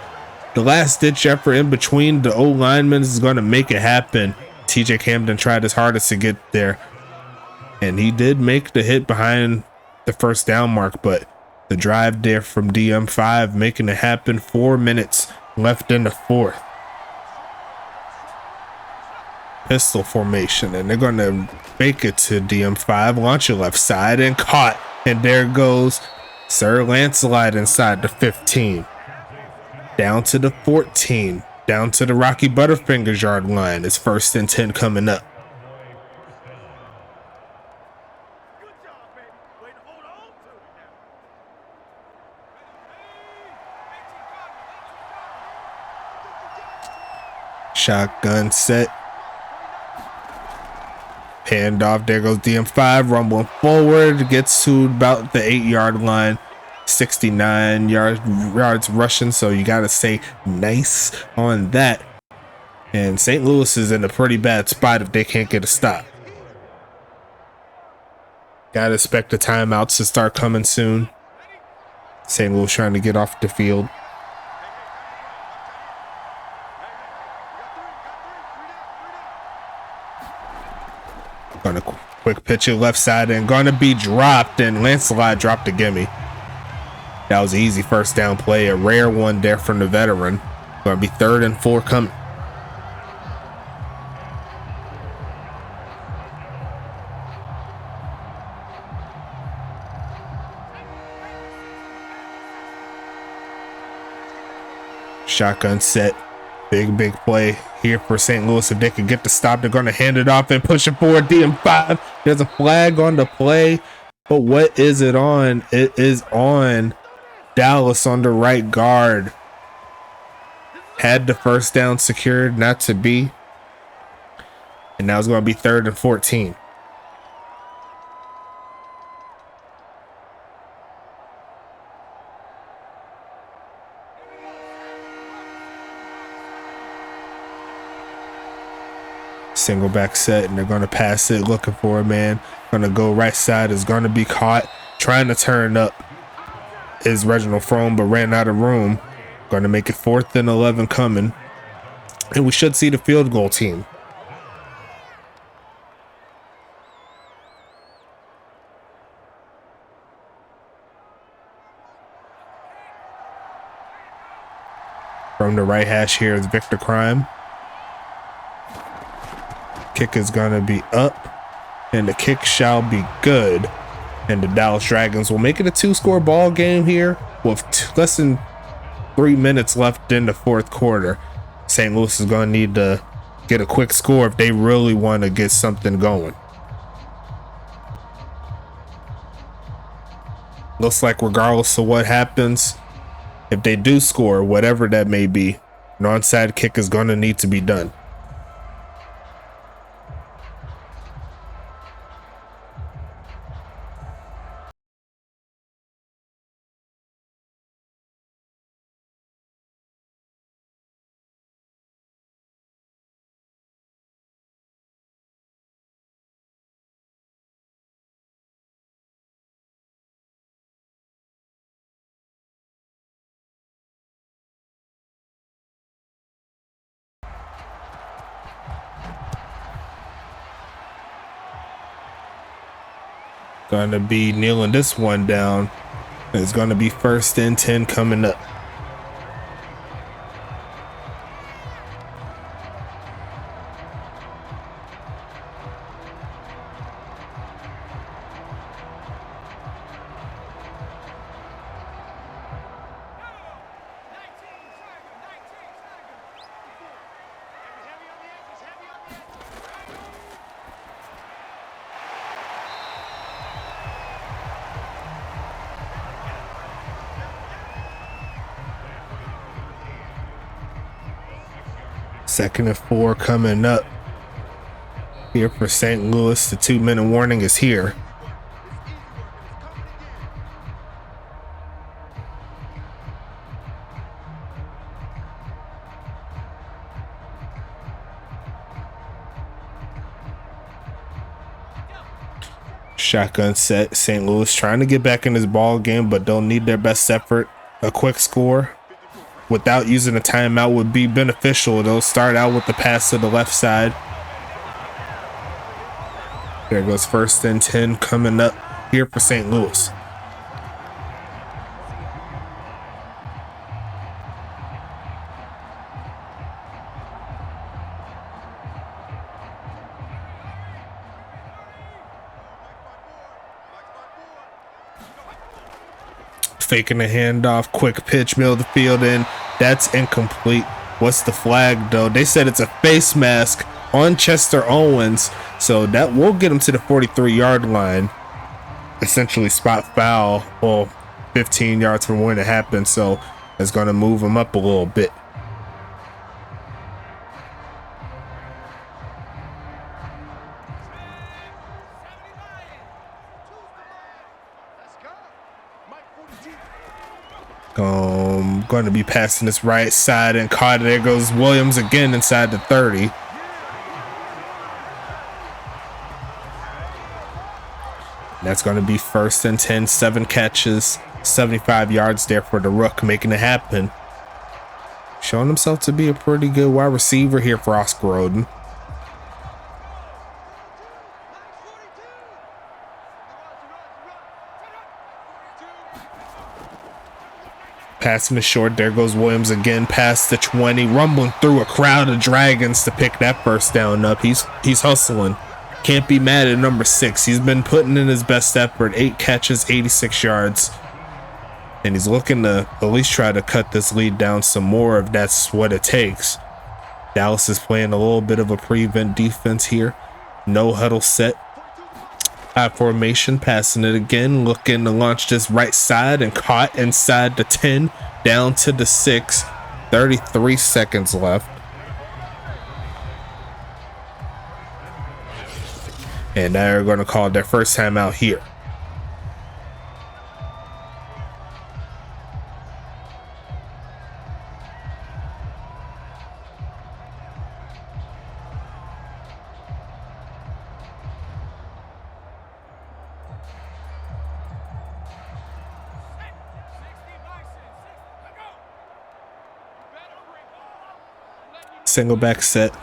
The last-ditch effort in between the O-linemen is going to make it happen. TJ Camden tried his hardest to get there. And he did make the hit behind the 1st down mark. But the drive there from DM5 making it happen. 4 minutes left in the 4th. Pistol formation, and they're going to fake it to DM5, launch it left side, and caught. And there goes Sir Lancelot inside the 15. Down to the 14. Down to the Rocky Butterfingers yard line. It's 1st and 10 coming up. Shotgun set. Handoff, there goes DM5, rumbling forward, gets to about the 8-yard line, 69 yards rushing, so you gotta say nice on that. And St. Louis is in a pretty bad spot if they can't get a stop. Gotta expect the timeouts to start coming soon. St. Louis trying to get off the field. Gonna quick pitch it left side and gonna be dropped, and Lancelot dropped a gimme. That was an easy 1st down play, a rare one there from the veteran. Gonna be 3rd and 4 coming. Shotgun set. Big play here for St. Louis. If they can get the stop, they're going to hand it off and push it forward. DM5. There's a flag on the play. But what is it on? It is on Dallas on the right guard. Had the first down secured, not to be. And now it's going to be 3rd and 14. Single back set, and they're going to pass it, looking for a man. Going to go right side, is going to be caught. Trying to turn up is Reginald Frome, but ran out of room. Going to make it 4th and 11 coming. And we should see the field goal team. From the right hash here is Victor Crime. Kick is going to be up, and the kick shall be good. And the Dallas Dragons will make it a 2-score ball game here with less than 3 minutes left in the 4th quarter. St. Louis is going to need to get a quick score if they really want to get something going. Looks like regardless of what happens, if they do score, whatever that may be, an onside kick is going to need to be done. Gonna be kneeling this one down. It's gonna be 1st and 10 coming up. Second and 4 coming up here for St. Louis. The 2-minute warning is here. Shotgun set. St. Louis trying to get back in this ball game, but don't need their best effort. A quick score without using a timeout would be beneficial. They'll start out with the pass to the left side. There goes 1st and 10 coming up here for St. Louis. Faking the handoff, quick pitch, middle of the field, and that's incomplete. What's the flag though? They said it's a face mask on Chester Owens, so that will get him to the 43-yard line. Essentially spot foul, well, 15 yards from when it happened, so it's going to move him up a little bit. Going to be passing this right side and caught. There goes Williams again inside the 30. That's going to be 1st and 10, 7 catches, 75 yards there for the Rook, making it happen. Showing himself to be a pretty good wide receiver here for Oscar Roden. Passing the short, there goes Williams again past the 20, rumbling through a crowd of Dragons to pick that first down up. He's hustling. Can't be mad at number 6. He's been putting in his best effort. 8 catches, 86 yards. and he's looking to at least try to cut this lead down some more if that's what it takes. Dallas is playing a little bit of a prevent defense here. No huddle set. High formation, passing it again, looking to launch this right side and caught inside the 10, down to the 6. 33 seconds left. And they're going to call their first time out here. Single back set.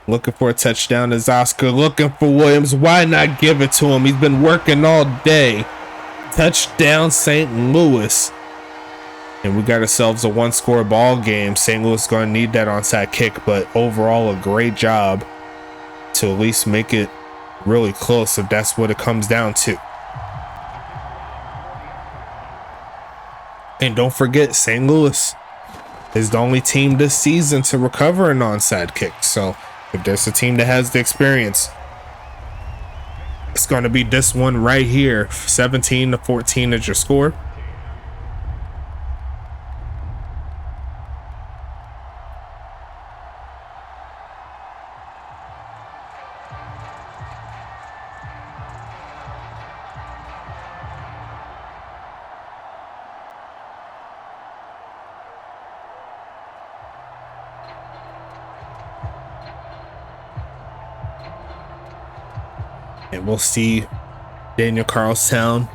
Looking for a touchdown is Oscar. Looking for Williams. Why not give it to him? He's been working all day. Touchdown, St. Louis. And we got ourselves a one-score ball game. St. Louis is going to need that onside kick, but overall a great job to at least make it really close if that's what it comes down to. And don't forget, St. Louis is the only team this season to recover an onside kick. So if there's a team that has the experience, it's going to be this one right here. 17-14 is your score. And we'll see Daniel Carlstown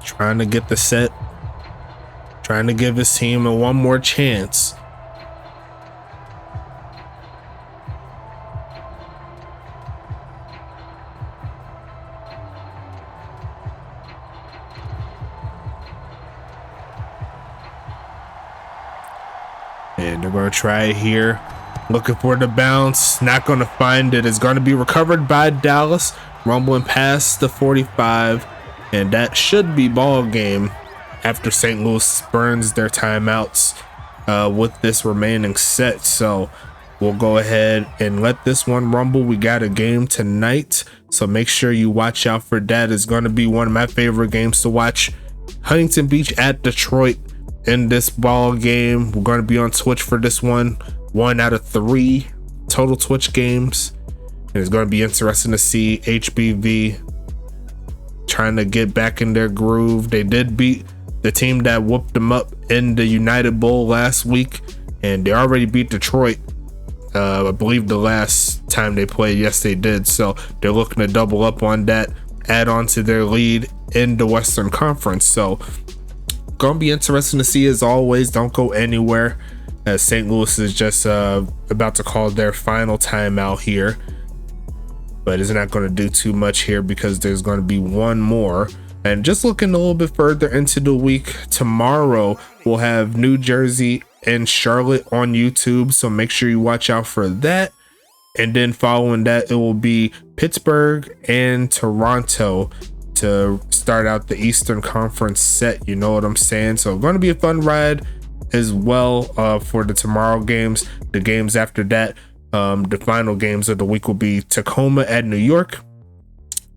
trying to get the set, trying to give his team a one more chance. And they're going to try it here. Looking for the bounce, not going to find it. It's going to be recovered by Dallas, rumbling past the 45, and that should be ball game after St. Louis burns their timeouts with this remaining set. So we'll go ahead and let this one rumble. We got a game tonight, so make sure you watch out for that. It's going to be one of my favorite games to watch. Huntington Beach at Detroit in this ball game. We're going to be on Twitch for this one. 1 out of 3 total Twitch games. And it's going to be interesting to see HBV trying to get back in their groove. They did beat the team that whooped them up in the United Bowl last week, and they already beat Detroit. I believe the last time they played, yes they did. So they're looking to double up on that, add on to their lead in the Western Conference. So gonna be interesting to see as always. Don't go anywhere, as St. Louis is just about to call their final timeout here, but it's not going to do too much here because there's going to be one more. And just looking a little bit further into the week, tomorrow we'll have New Jersey and Charlotte on YouTube, so make sure you watch out for that. And then following that, it will be Pittsburgh and Toronto to start out the Eastern Conference set. You know what I'm saying? So going to be a fun ride as well for the tomorrow games. The games after that, the final games of the week will be Tacoma at New York,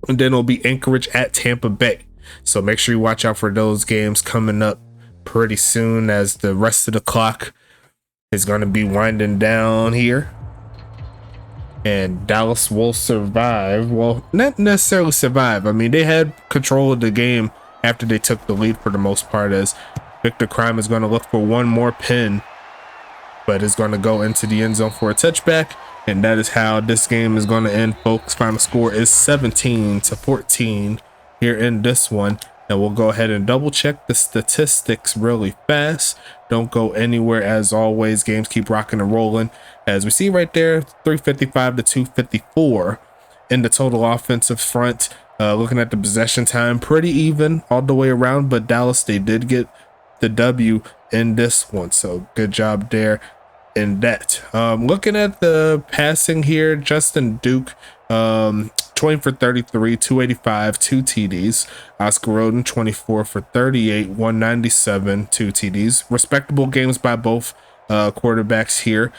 and then it'll be Anchorage at Tampa Bay. So make sure you watch out for those games coming up pretty soon, as the rest of the clock is going to be winding down here. And Dallas will survive. Well, not necessarily survive. I mean, they had control of the game after they took the lead for the most part, as Victor Crime is going to look for one more pin, but is going to go into the end zone for a touchback. And that is how this game is going to end, folks. Final score is 17-14 here in this one. And we'll go ahead and double check the statistics really fast. Don't go anywhere. As always, games keep rocking and rolling. As we see right there, 355 to 254 in the total offensive front. Looking at the possession time, pretty even all the way around, but Dallas, they did get the W in this one, so good job there in that. Looking at the passing here, Justin Duke, 12 20 for 33, 285, 2 TDs. Oscar Roden, 24 for 38, 197, 2 TDs. Respectable games by both quarterbacks here.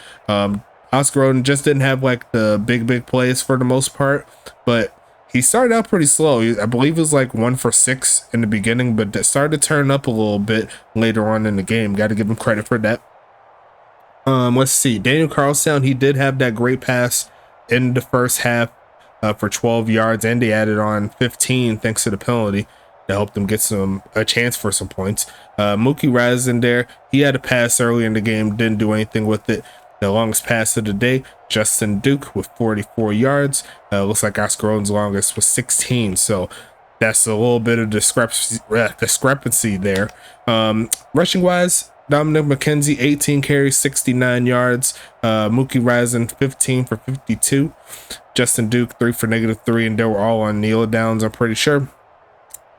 Oscar Roden just didn't have like the big plays for the most part, but he started out pretty slow. I believe it was like 1 for 6 in the beginning, but it started to turn up a little bit later on in the game. Got to give him credit for that. Let's see. Daniel Carlstown, he did have that great pass in the first half for 12 yards, and they added on 15 thanks to the penalty to help them get a chance for some points. Mookie Raz in there, he had a pass early in the game, didn't do anything with it. The longest pass of the day, Justin Duke with 44 yards. Looks like Oscar Roden's longest was 16, so that's a little bit of discrepancy there. Rushing wise, Dominic McKenzie, 18 carries, 69 yards. Mookie Razen, 15 for 52. Justin Duke, 3 for -3, and they were all on kneel downs, I'm pretty sure.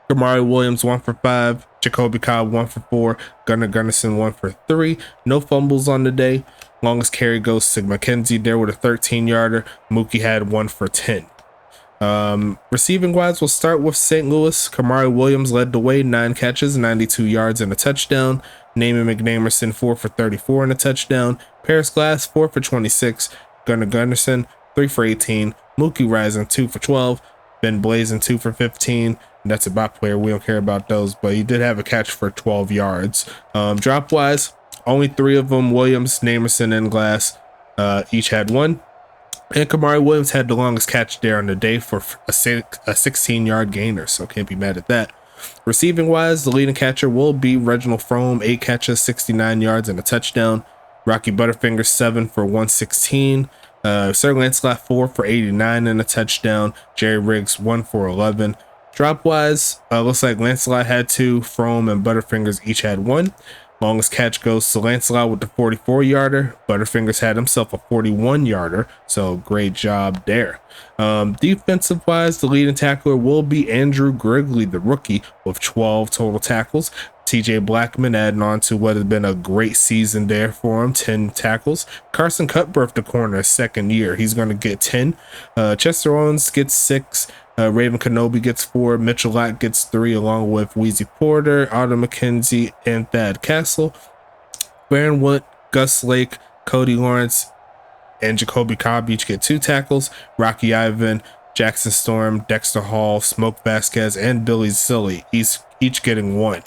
Kamari Williams, 1 for 5. Jacoby Cobb, 1 for 4. Gunnar Gunnarsson, 1 for 3. No fumbles on the day. Longest carry goes to McKenzie there with a 13-yarder. Mookie had 1 for 10. Receiving wise, we'll start with St. Louis. Kamari Williams led the way, 9 catches, 92 yards, and a touchdown. Naaman McNamerson, 4 for 34 and a touchdown. Paris Glass, 4 for 26. Gunnar Gunnarsson, 3 for 18. Mookie Rising, 2 for 12. Ben Blazin, 2 for 15. And that's a bot player. We don't care about those, but he did have a catch for 12 yards. Drop wise, only 3 of them, Williams, Namerson, and Glass, each had 1. And Kamari Williams had the longest catch there on the day for a 16-yard gainer, so can't be mad at that. Receiving wise, the leading catcher will be Reginald Frome, 8 catches, 69 yards, and a touchdown. Rocky Butterfinger, 7 for 116. Sir Lancelot, 4 for 89 and a touchdown. Jerry Riggs, 1 for 11. Drop wise, looks like Lancelot had 2, Frome and Butterfingers each had 1. Longest catch goes to Lancelot with the 44-yarder. Butterfingers had himself a 41-yarder, so great job there. Defensive-wise, the leading tackler will be Andrew Grigley, the rookie, with 12 total tackles. TJ Blackman adding on to what has been a great season there for him, 10 tackles. Carson Cutbirth, the corner, second year. He's going to get 10. Chester Owens gets 6. Raven Kenobi gets 4. Mitchell Lott gets 3, along with Weezy Porter, Otto McKenzie, and Thad Castle. Baron Wood, Gus Lake, Cody Lawrence, and Jacoby Cobb each get 2 tackles. Rocky Ivan, Jackson Storm, Dexter Hall, Smoke Vasquez, and Billy Silly each getting 1.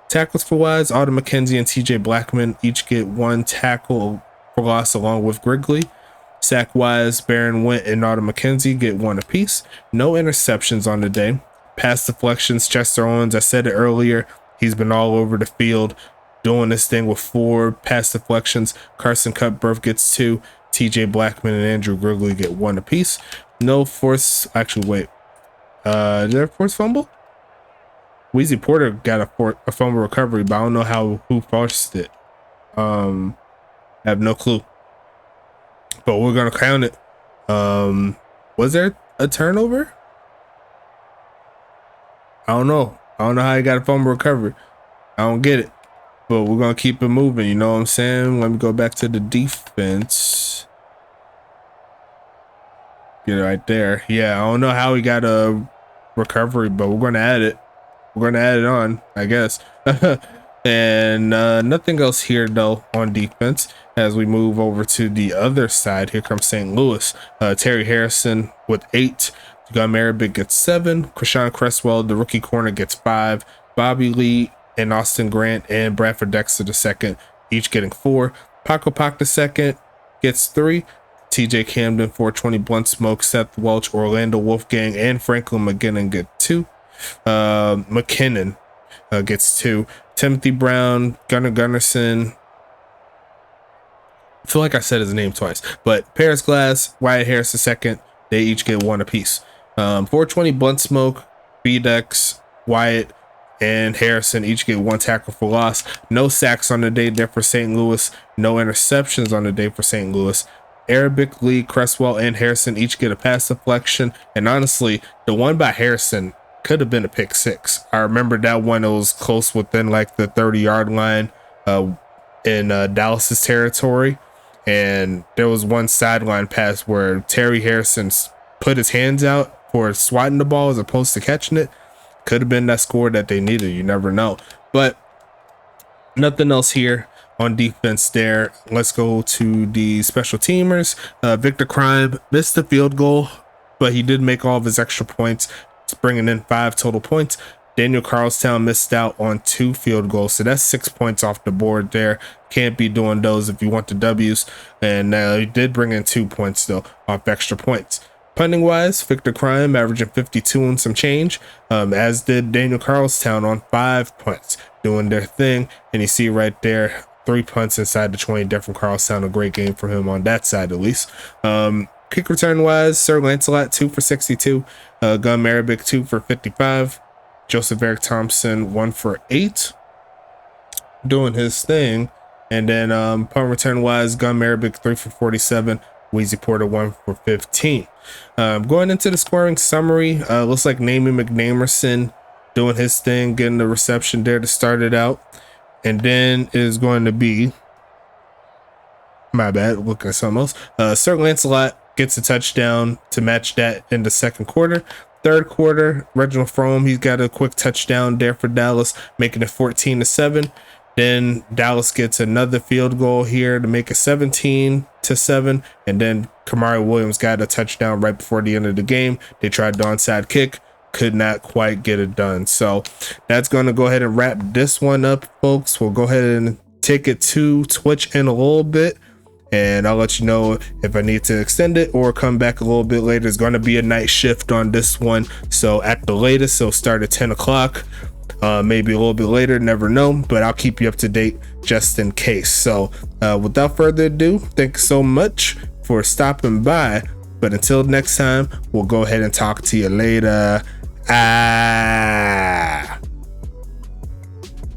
Tackles for wise, Otto McKenzie and TJ Blackman each get 1 tackle for loss, along with Grigley. Sack wise, Baron Went and Otto McKenzie get 1 apiece. No interceptions on the day. Pass deflections, Chester Owens, I said it earlier, he's been all over the field doing this thing with 4 pass deflections. Carson Cutbirth gets 2. TJ Blackman and Andrew Grigley get 1 apiece. No force, actually wait, did there a forced fumble? Weezy Porter got a fumble recovery, but I don't know who forced it. I have no clue, but we're gonna count it. Was there a turnover? I don't know how he got a fumble recovery. I don't get it, but we're gonna keep it moving, you know what I'm saying? Let me go back to the defense. Get it right there. Yeah, I don't know how he got a recovery, but we're gonna add it. We're gonna add it on, I guess. And nothing else here though on defense. As we move over to the other side, here comes St. Louis. Terry Harrison with 8. Gum Arabic gets 7. Krishan Cresswell, the rookie corner, gets 5. Bobby Lee and Austin Grant and Bradford Dexter II, each getting 4. Paco Pac II gets 3. TJ Camden, 420 Blunt Smoke, Seth Welch, Orlando Wolfgang, and Franklin McGinnon get 2. McKinnon gets 2. Timothy Brown, Gunnar Gunnarsson, I feel like I said his name twice, but Paris Glass, Wyatt Harris II, they each get 1 apiece. 420 Blunt Smoke, B-Dex, Wyatt, and Harrison each get 1 tackle for loss. No sacks on the day there for St. Louis. No interceptions on the day for St. Louis. Arabic, Lee, Cresswell, and Harrison each get a pass deflection. And honestly, the one by Harrison could have been a pick 6. I remember that one. It was close within like the 30-yard line in Dallas's territory. And there was one sideline pass where Terry Harrison put his hands out for swatting the ball as opposed to catching it. Could have been that score that they needed. You never know. But nothing else here on defense there. Let's go to the special teamers. Victor Crime missed the field goal, but he did make all of his extra points, bringing in 5 total points. Daniel Carlstown missed out on 2 field goals, so that's 6 points off the board there. Can't be doing those if you want the W's. And he did bring in 2 points though off extra points. Punting wise, Victor Crime averaging 52 and some change, as did Daniel Carlstown on 5 punts, doing their thing. And you see right there, 3 punts inside the 20 there from Carlstown. A great game for him on that side at least. Kick return wise, Sir Lancelot 2 for 62, Gun Arabic 2 for 55. Joseph Eric Thompson 1 for 8, doing his thing. And then punt return wise, Gun Arabic 3 for 47, Weezy Porter 1 for 15. Going into the scoring summary, looks like Namie McNamerson doing his thing, getting the reception there to start it out. And then is going to be, my bad, looking at something else. Sir Lancelot gets a touchdown to match that in the second quarter. Third quarter, Reginald Frome, he's got a quick touchdown there for Dallas, making it 14-7. Then Dallas gets another field goal here to make it 17-7. And then Kamari Williams got a touchdown right before the end of the game. They tried the onside kick, could not quite get it done. So that's going to go ahead and wrap this one up, folks. We'll go ahead and take it to Twitch in a little bit, and I'll let you know if I need to extend it or come back a little bit later. It's going to be a night shift on this one, so at the latest it'll start at 10 o'clock, maybe a little bit later, never know, but I'll keep you up to date just in case. So without further ado, thanks so much for stopping by, but until next time, we'll go ahead and talk to you later.